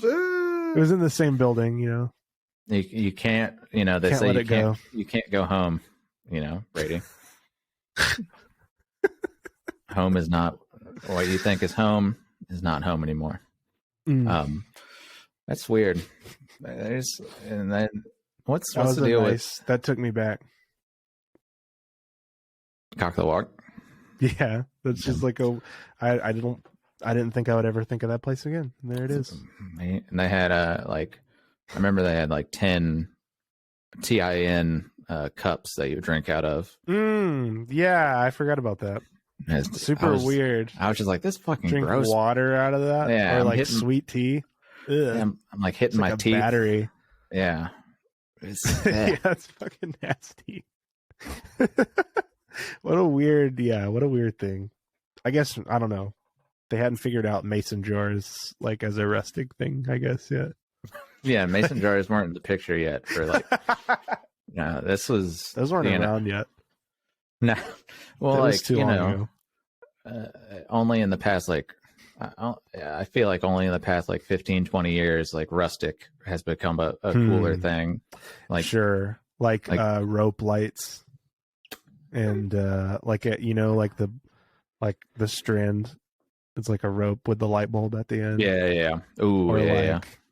Speaker 2: it was in the same building.
Speaker 3: You can't. They say you can't go home. Brady. Home is not what you think is home is not home anymore. That's weird. And then what's the deal with
Speaker 2: that? Took me back.
Speaker 3: Cock of the Walk.
Speaker 2: Yeah, that's just like I didn't think I would ever think of that place again. And there it is.
Speaker 3: And they had I remember they had like 10 TIN cups that you drink out of.
Speaker 2: Yeah, I forgot about that. It's super weird.
Speaker 3: I was just like, this fucking
Speaker 2: drink
Speaker 3: gross.
Speaker 2: Water out of that,
Speaker 3: yeah,
Speaker 2: or like sweet tea.
Speaker 3: I'm like hitting my teeth.
Speaker 2: Battery.
Speaker 3: Yeah,
Speaker 2: yeah, it's fucking nasty. What a weird thing. I guess I don't know. They hadn't figured out mason jars like as a rustic thing, I guess, yet.
Speaker 3: Yeah, mason jars weren't in the picture yet for like. Yeah, those
Speaker 2: weren't around yet.
Speaker 3: No, well,
Speaker 2: that was too long ago.
Speaker 3: Only in the past, like, I feel like only in the past, like 15, 20 years, like rustic has become a cooler thing. Like,
Speaker 2: sure, like rope lights, and like the strand It's like a rope with the light bulb at the end.
Speaker 3: Yeah. Ooh,
Speaker 2: Or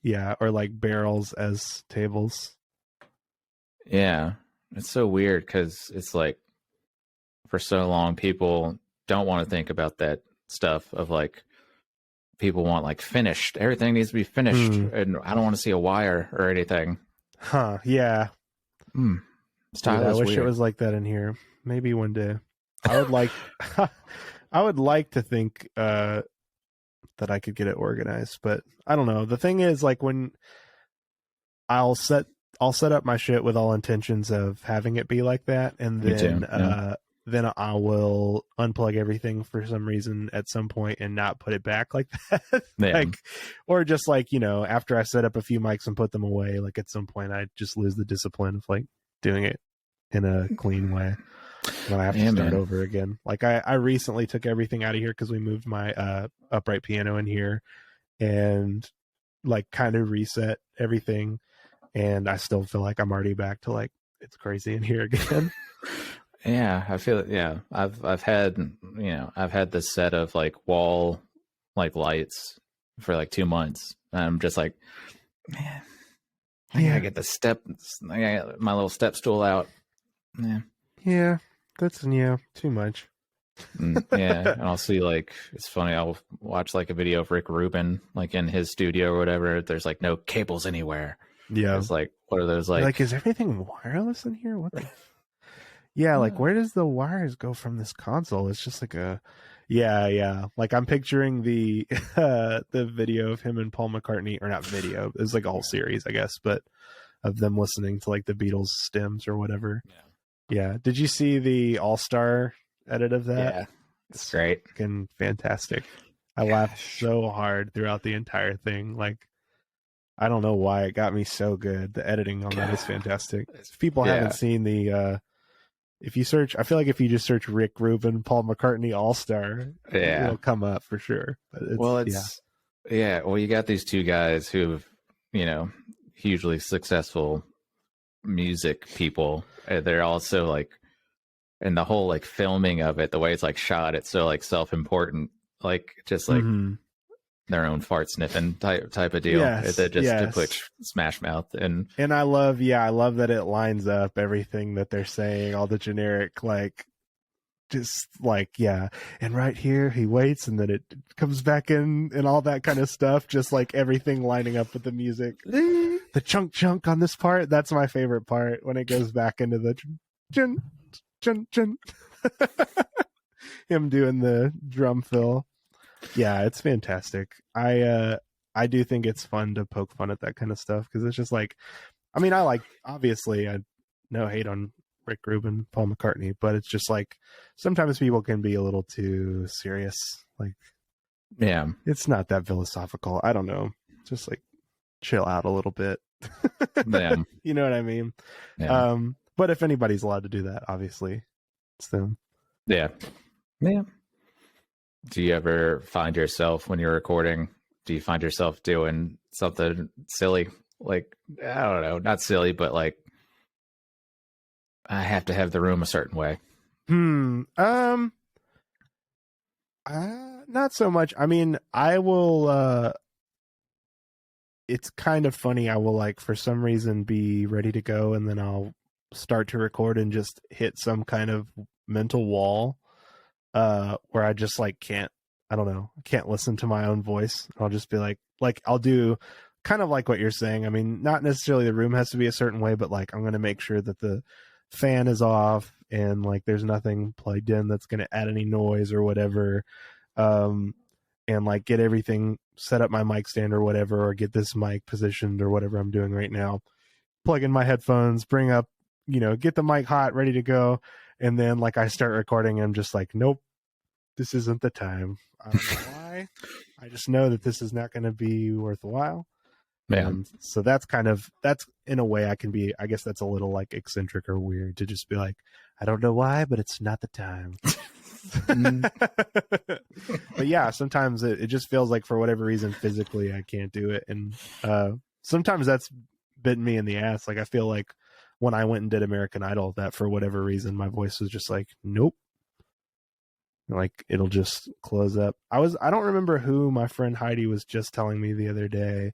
Speaker 3: yeah.
Speaker 2: or like barrels as tables.
Speaker 3: Yeah. It's so weird because it's like for so long people don't want to think about that stuff of like people want like finished. Everything needs to be finished, and I don't want to see a wire or anything.
Speaker 2: Huh? Yeah.
Speaker 3: Style
Speaker 2: Dude, I
Speaker 3: is
Speaker 2: wish it
Speaker 3: weird.
Speaker 2: was like that in here. Maybe one day. I would like I would like to think that I could get it organized, but I don't know. The thing is, like, when I'll set up my shit with all intentions of having it be like that, and
Speaker 3: Me too.
Speaker 2: then I will unplug everything for some reason at some point and not put it back like that.
Speaker 3: Yeah.
Speaker 2: Like, or just like, after I set up a few mics and put them away, like at some point I just lose the discipline of like doing it in a clean way. And I have to start over again. Like I recently took everything out of here because we moved my upright piano in here and like kind of reset everything. And I still feel like I'm already back to like it's crazy in here again.
Speaker 3: Yeah, I feel it. Yeah, I've had this set of like wall like lights for like 2 months. And I'm just like, man, I gotta get I gotta get my little step stool out.
Speaker 2: Yeah, that's too much.
Speaker 3: Yeah, and I'll see like it's funny. I'll watch like a video of Rick Rubin like in his studio or whatever. There's like no cables anywhere.
Speaker 2: Yeah,
Speaker 3: it's like what are those
Speaker 2: like? Is everything wireless in here? What the? Yeah, like where does the wires go from this console? It's just like a yeah. Like I'm picturing the the video of him and Paul McCartney, or not video. It's like a whole series, I guess, but of them listening to like the Beatles stems or whatever. Yeah. Did you see the All-Star edit of that?
Speaker 3: Yeah, it's great.
Speaker 2: Fucking fantastic. I laughed so hard throughout the entire thing. Like, I don't know why it got me so good. The editing on that is fantastic. If people haven't seen the if you search, I feel like if you just search Rick Rubin, Paul McCartney, All-Star, it'll come up for sure. But
Speaker 3: well, you got these two guys who've, hugely successful music people. They're also like, and the whole like filming of it, the way it's like shot, it's so like self-important, like just like their own fart sniffing type of deal.
Speaker 2: Yes,
Speaker 3: Just to put Smash Mouth and
Speaker 2: I love that it lines up everything that they're saying, all the generic like just like and right here he waits and then it comes back in and all that kind of stuff, just like everything lining up with the music. The chunk on this part, that's my favorite part, when it goes back into the chun him doing the drum fill. Yeah, it's fantastic. I do think it's fun to poke fun at that kind of stuff because it's just like, I mean, obviously I no hate on Rick Rubin, Paul McCartney, but it's just like sometimes people can be a little too serious. Like, it's not that philosophical. I don't know, just like chill out a little bit. You know what I mean? But if anybody's allowed to do that, obviously it's them.
Speaker 3: Yeah. Do you ever find yourself when you're recording, do you find yourself doing something silly? Like, I don't know, not silly, but like, I have to have the room a certain way.
Speaker 2: Not so much. I mean, I will, it's kind of funny. I will like, for some reason, be ready to go, and then I'll start to record and just hit some kind of mental wall. Where I just like can't listen to my own voice. I'll just be like I'll do kind of like what you're saying. I mean, not necessarily the room has to be a certain way, but like I'm going to make sure that the fan is off and like there's nothing plugged in that's going to add any noise or whatever. And like get everything set up, my mic stand or whatever, or get this mic positioned or whatever I'm doing right now. Plug in my headphones, bring up, get the mic hot, ready to go. And then like I start recording, I'm just like, nope, this isn't the time. I don't know why. I just know that this is not going to be worthwhile. And so that's in a way I can be, I guess that's a little like eccentric or weird to just be like, I don't know why, but it's not the time. But yeah, sometimes it just feels like for whatever reason, physically, I can't do it. And sometimes that's bitten me in the ass. Like I feel like when I went and did American Idol, that for whatever reason, my voice was just like, nope, Like it'll just close up. I don't remember who my friend Heidi was just telling me the other day.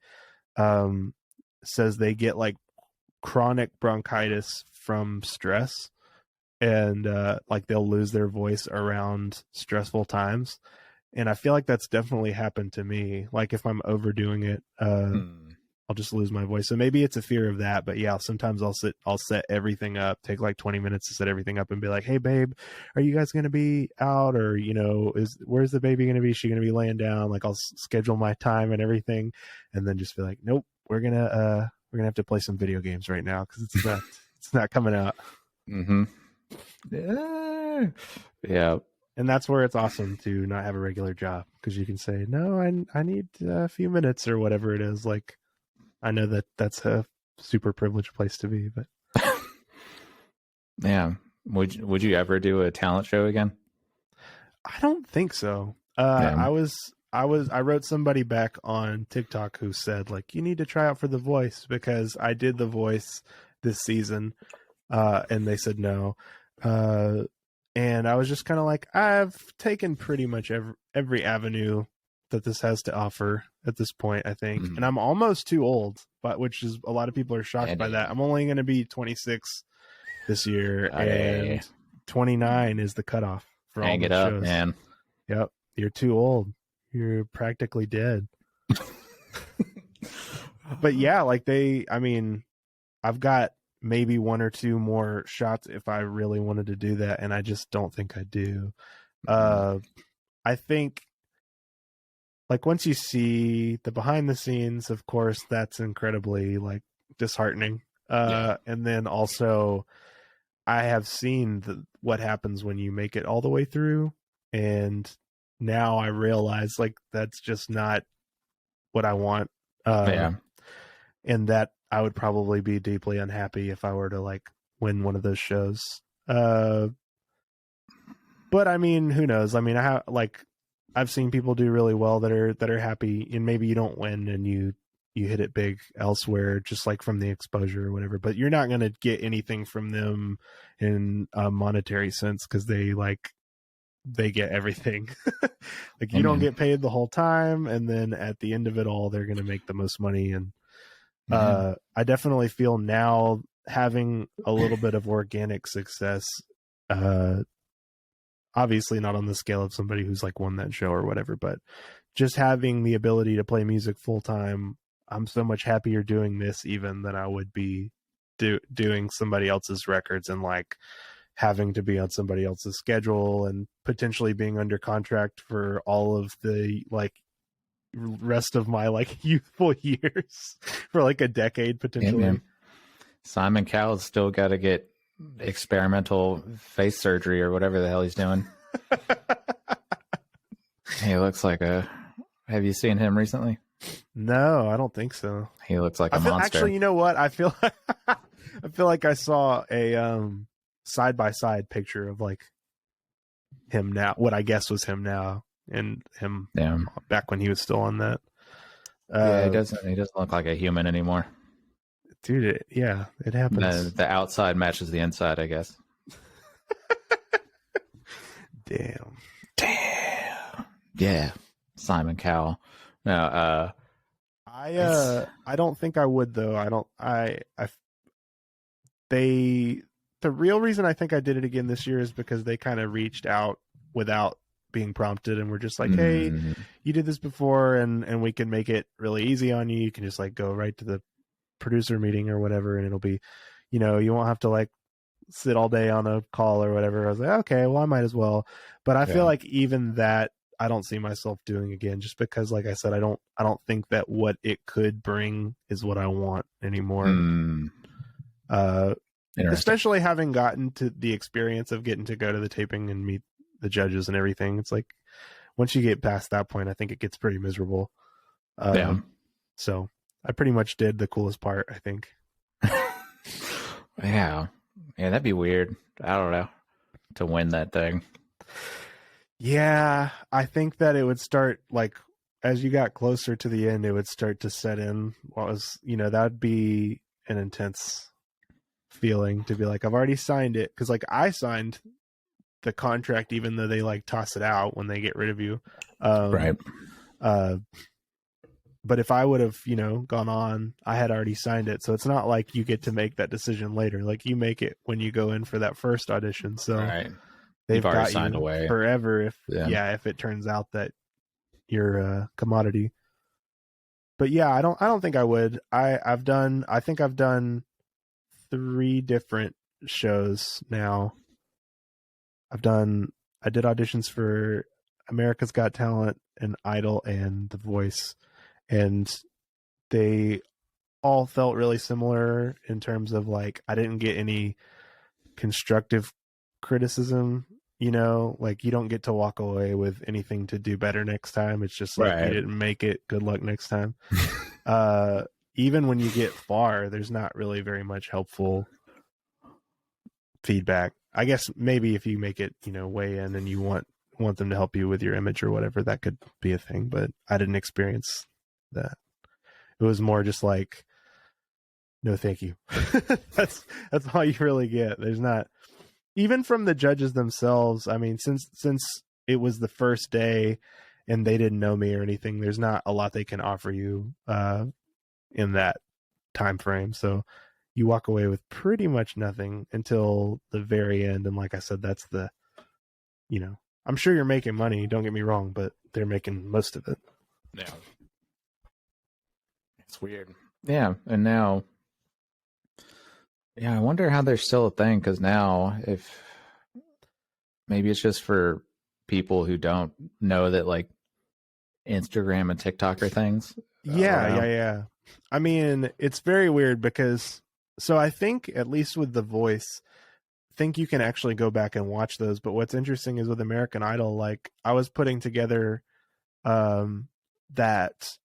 Speaker 2: Says they get like chronic bronchitis from stress, and like they'll lose their voice around stressful times. And I feel like that's definitely happened to me. Like if I'm overdoing it, I'll just lose my voice. So maybe it's a fear of that. But yeah, sometimes I'll set everything up, take like 20 minutes to set everything up and be like, hey babe, are you guys going to be out? Or, where's the baby going to be? Is she going to be laying down? Like I'll schedule my time and everything. And then just be like, nope, we're going to have to play some video games right now. Cause it's not coming out.
Speaker 3: Mm-hmm. Yeah.
Speaker 2: And that's where it's awesome to not have a regular job. Cause you can say, no, I need a few minutes or whatever it is. Like, I know that that's a super privileged place to be, but
Speaker 3: yeah. Would you ever do a talent show again?
Speaker 2: I don't think so.
Speaker 3: Yeah.
Speaker 2: I wrote somebody back on TikTok who said like, you need to try out for The Voice because I did The Voice this season. And they said no. And I was just kind of like, I've taken pretty much every avenue that this has to offer at this point, I think. And I'm almost too old, but which is a lot of people are shocked by that. I'm only going to be 26 this year, and 29 is the cutoff for all the shows.
Speaker 3: Man.
Speaker 2: Yep, you're too old. You're practically dead. But yeah, like I've got maybe one or two more shots if I really wanted to do that, and I just don't think I do. I think like once you see the behind the scenes, of course, that's incredibly like disheartening. And then also I have seen what happens when you make it all the way through. And now I realize like, that's just not what I want. And that I would probably be deeply unhappy if I were to like win one of those shows. But I mean, who knows? I mean, I've seen people do really well that are happy, and maybe you don't win and you hit it big elsewhere, just like from the exposure or whatever, but you're not going to get anything from them in a monetary sense. Cause they get everything. Like you don't get paid the whole time. And then at the end of it all, they're going to make the most money. And, I definitely feel now having a little bit of organic success, obviously not on the scale of somebody who's like won that show or whatever, but just having the ability to play music full time, I'm so much happier doing this even than I would be doing somebody else's records and like having to be on somebody else's schedule and potentially being under contract for all of the like rest of my like youthful years for like a decade potentially.
Speaker 3: Yeah, Simon Cowell's still got to get experimental face surgery or whatever the hell he's doing. He looks like have you seen him recently?
Speaker 2: No, I don't think so.
Speaker 3: He looks like a monster.
Speaker 2: Actually, you know what? I feel like I saw a side-by-side picture of like him now, what I guess was him now, and him back when he was still on that.
Speaker 3: He doesn't look like a human anymore.
Speaker 2: Dude, it happens.
Speaker 3: The outside matches the inside, I guess.
Speaker 2: Damn.
Speaker 3: Yeah, Simon Cowell. No,
Speaker 2: I don't think I would though. The real reason I think I did it again this year is because they kind of reached out without being prompted and were just like, hey, you did this before and we can make it really easy on you. You can just like go right to the producer meeting or whatever, and it'll be, you won't have to like sit all day on a call or whatever. I was like, okay, well I might as well. But I feel like even that I don't see myself doing again, just because like I said, I don't think that what it could bring is what I want anymore. Especially having gotten to the experience of getting to go to the taping and meet the judges and everything. It's like once you get past that point, I think it gets pretty miserable. So I pretty much did the coolest part, I think.
Speaker 3: Yeah, that'd be weird. I don't know, to win that thing.
Speaker 2: Yeah, I think that it would start like as you got closer to the end, it would start to set in what was, that'd be an intense feeling to be like, I've already signed it. Cause like I signed the contract, even though they like toss it out when they get rid of you.
Speaker 3: Right.
Speaker 2: But if I would have, gone on, I had already signed it. So it's not like you get to make that decision later. Like you make it when you go in for that first audition. So
Speaker 3: Right.
Speaker 2: they've
Speaker 3: You've already
Speaker 2: got
Speaker 3: signed
Speaker 2: you
Speaker 3: away
Speaker 2: forever if
Speaker 3: Yeah.
Speaker 2: if it turns out that you're a commodity. But yeah, I don't think I would. I think I've done 3 different shows now. I did auditions for America's Got Talent and Idol and The Voice, and they all felt really similar in terms of like I didn't get any constructive criticism, like you don't get to walk away with anything to do better next time. It's just like you didn't make it, good luck next time. Even when you get far, there's not really very much helpful feedback. I guess maybe if you make it, way in and you want them to help you with your image or whatever, that could be a thing, but I didn't experience that. It was more just like, no, thank you. That's all you really get. There's not, even from the judges themselves. I mean, since it was the first day and they didn't know me or anything, there's not a lot they can offer you in that time frame. So you walk away with pretty much nothing until the very end. And like I said, that's the, I'm sure you're making money, don't get me wrong, but they're making most of it.
Speaker 3: Yeah. It's weird. Yeah. And now, I wonder how they're still a thing, because now if maybe it's just for people who don't know that like Instagram and TikTok are things.
Speaker 2: Yeah. I mean, it's very weird because, so I think at least with The Voice, I think you can actually go back and watch those. But what's interesting is with American Idol, like I was putting together that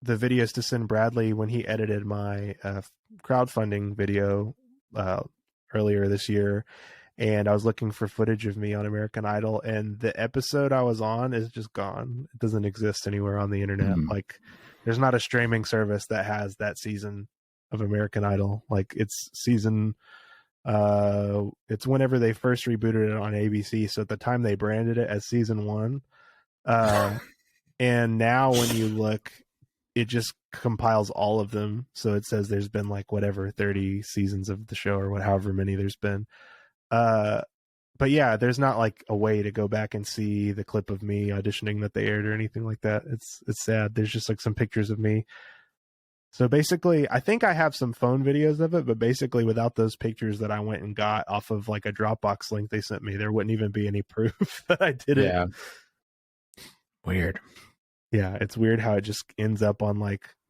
Speaker 2: the videos to send Bradley when he edited my crowdfunding video earlier this year. And I was looking for footage of me on American Idol, and the episode I was on is just gone. It doesn't exist anywhere on the internet. Like there's not a streaming service that has that season of American Idol. Like it's season, it's whenever they first rebooted it on ABC. So at the time they branded it as season 1. And now when you look, it just compiles all of them. So it says there's been like whatever 30 seasons of the show or however many there's been. But yeah, there's not like a way to go back and see the clip of me auditioning that they aired or anything like that. It's sad. There's just like some pictures of me. So basically, I think I have some phone videos of it, but basically without those pictures that I went and got off of like a Dropbox link they sent me, there wouldn't even be any proof that I did it.
Speaker 3: Yeah. Weird.
Speaker 2: Yeah, it's weird how it just ends up on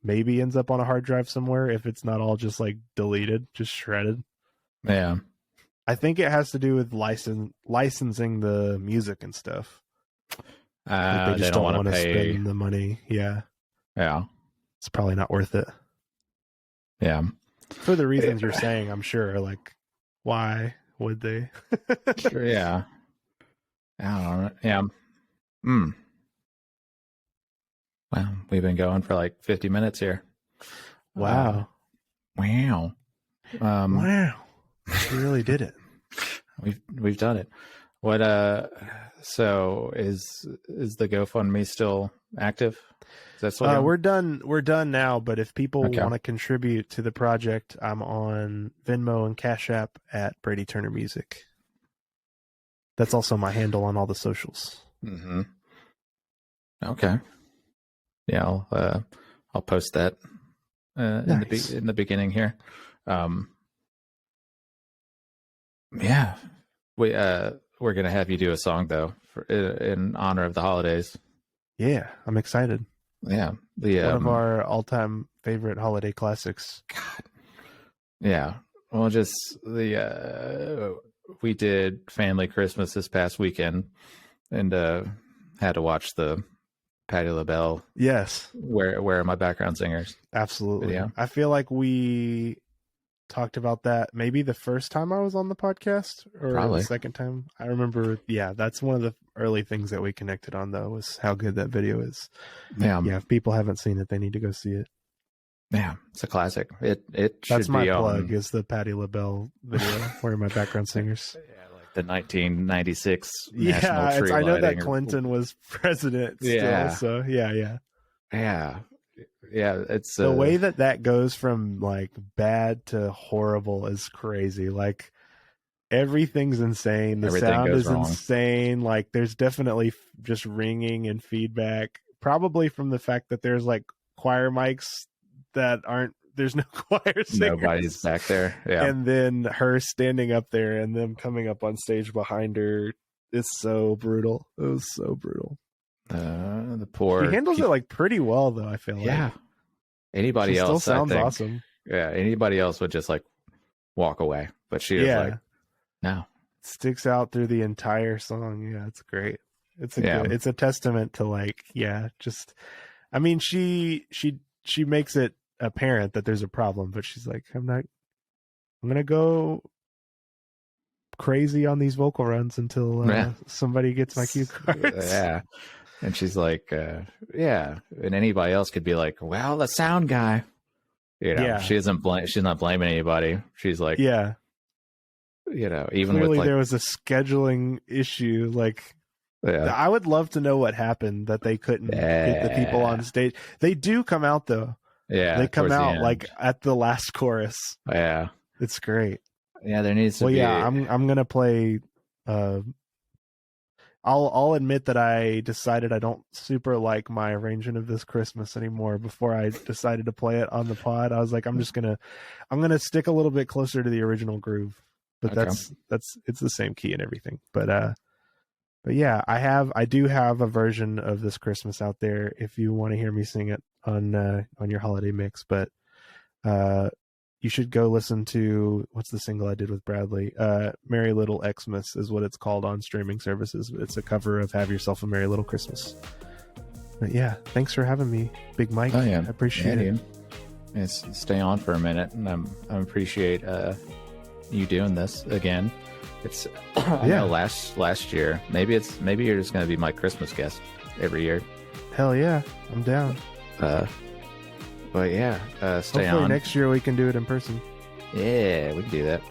Speaker 2: maybe ends up on a hard drive somewhere if it's not all just like deleted, just shredded.
Speaker 3: Yeah.
Speaker 2: I think it has to do with licensing the music and stuff. They just don't want to spend the money. Yeah.
Speaker 3: Yeah.
Speaker 2: It's probably not worth it.
Speaker 3: Yeah.
Speaker 2: For the reasons you're saying, I'm sure. Like, why would they?
Speaker 3: Sure, yeah. I don't know. Yeah. Wow. We've been going for like 50 minutes here.
Speaker 2: Wow.
Speaker 3: Wow.
Speaker 2: Wow. We really did it.
Speaker 3: We've done it. What so is the GoFundMe still active? Is that still
Speaker 2: we're done now, but if people want to contribute to the project, I'm on Venmo and Cash App at Brady Turner Music. That's also my handle on all the socials.
Speaker 3: Mm-hmm. Okay. Yeah, I'll post that
Speaker 2: Nice.
Speaker 3: in the beginning here. Yeah, we're gonna have you do a song though in honor of the holidays.
Speaker 2: Yeah, I'm excited.
Speaker 3: Yeah,
Speaker 2: one of our all-time favorite holiday classics.
Speaker 3: God. Yeah, well, just we did Family Christmas this past weekend, and had to watch the Patti LaBelle.
Speaker 2: Yes,
Speaker 3: where are my background singers?
Speaker 2: Absolutely.
Speaker 3: Yeah,
Speaker 2: I feel like we talked about that maybe the first time I was on the podcast, or
Speaker 3: probably
Speaker 2: the second time. I remember. Yeah, that's one of the early things that we connected on, though, was how good that video is.
Speaker 3: Yeah.
Speaker 2: If people haven't seen it, they need to go see it.
Speaker 3: Yeah, it's a classic. It
Speaker 2: that's
Speaker 3: should
Speaker 2: my
Speaker 3: be
Speaker 2: plug is the Patti LaBelle video. Where are my background singers?
Speaker 3: Yeah, I like the 1996 national tree
Speaker 2: I know that
Speaker 3: lighting.
Speaker 2: Clinton was president still,
Speaker 3: Yeah.
Speaker 2: so yeah.
Speaker 3: It's
Speaker 2: The way that goes from like bad to horrible is crazy. Like everything's insane. The
Speaker 3: Everything
Speaker 2: sound
Speaker 3: goes
Speaker 2: is
Speaker 3: wrong.
Speaker 2: insane. Like there's definitely just ringing and feedback, probably from the fact that there's like choir mics that aren't. There's no choir singers.
Speaker 3: Nobody's back there. Yeah.
Speaker 2: And then her standing up there and them coming up on stage behind her is so brutal. It was so brutal.
Speaker 3: The poor.
Speaker 2: She handles it like pretty well, though. I feel like.
Speaker 3: Yeah. Anybody
Speaker 2: she
Speaker 3: else
Speaker 2: still sounds
Speaker 3: I think,
Speaker 2: awesome.
Speaker 3: Yeah. Anybody else would just like walk away, but she was like, no.
Speaker 2: Sticks out through the entire song. Yeah, it's great. It's a testament to like, just. I mean, she makes it apparent that there's a problem, but she's like, I'm gonna go crazy on these vocal runs until somebody gets my cue cards.
Speaker 3: And she's like, and anybody else could be like, well, the sound guy, she's not blaming anybody. She's like, even
Speaker 2: clearly
Speaker 3: with like,
Speaker 2: there was a scheduling issue. Like, I would love to know what happened that they couldn't get the people on stage. They do come out though.
Speaker 3: Yeah,
Speaker 2: they come out like at the last chorus.
Speaker 3: Yeah,
Speaker 2: it's great.
Speaker 3: Yeah, there needs to be.
Speaker 2: Well, yeah, I'm gonna play. I'll admit that I decided I don't super like my arrangement of This Christmas anymore. Before I decided to play it on the pod, I was like, I'm gonna stick a little bit closer to the original groove. But that's it's the same key and everything. But yeah, I do have a version of This Christmas out there if you want to hear me sing it on your holiday mix. But you should go listen to, what's the single I did with Bradley? Merry Little Xmas is what it's called on streaming services. It's a cover of Have Yourself a Merry Little Christmas. But yeah, thanks for having me, Big Mike.
Speaker 3: Oh, yeah.
Speaker 2: I appreciate it.
Speaker 3: Stay on for a minute, and I appreciate you doing this again. It's I know last year. Maybe you're just gonna be my Christmas guest every year.
Speaker 2: Hell yeah, I'm down.
Speaker 3: But yeah, stay
Speaker 2: Hopefully
Speaker 3: on.
Speaker 2: next year we can do it in person.
Speaker 3: Yeah, we can do that.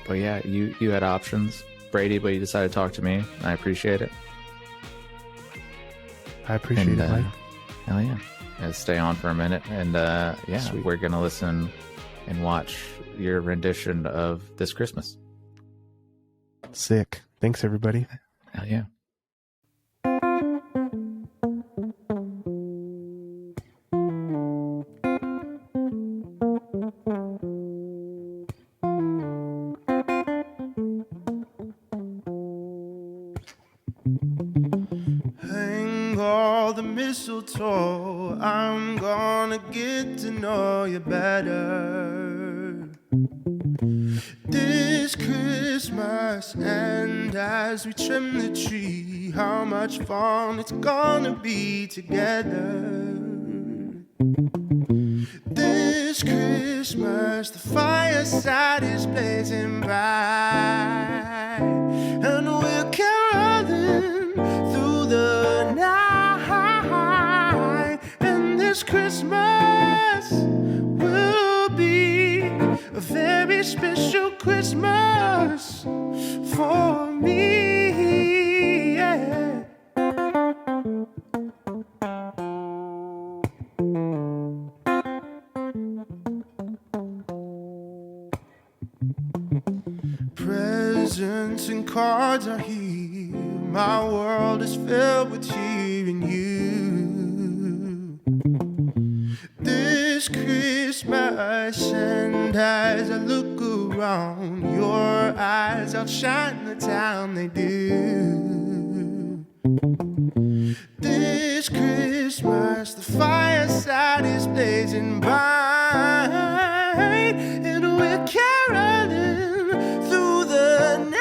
Speaker 3: But yeah, you had options, Brady, but you decided to talk to me. I appreciate it.
Speaker 2: I appreciate it, Mike.
Speaker 3: Hell yeah. Stay on for a minute, and
Speaker 2: Sweet.
Speaker 3: We're gonna listen and watch your rendition of This Christmas.
Speaker 2: Sick. Thanks, everybody.
Speaker 3: Hell yeah.
Speaker 4: Hang all the mistletoe, I'm gonna get to know you better this Christmas. And as we trim the tree, how much fun it's gonna be together this Christmas. The fireside is blazing bright, and we're caroling through the night. And this Christmas will be a very special Christmas for me, yeah. Presents and cards are here, my world is filled with cheer and you this Christmas. And as I look around, your eyes outshine the town, they do this Christmas. The fireside is blazing bright, and we're caroling through the night.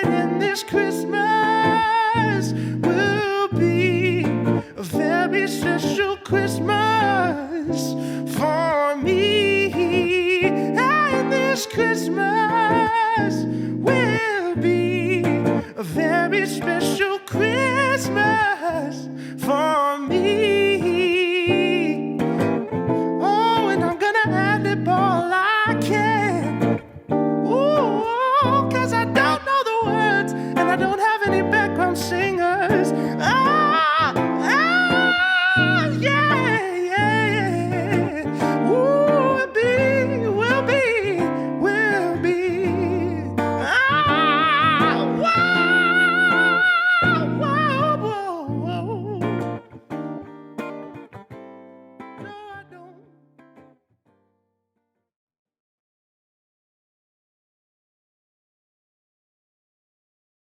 Speaker 4: And this Christmas will be a very special Christmas for me. And this Christmas will be a very special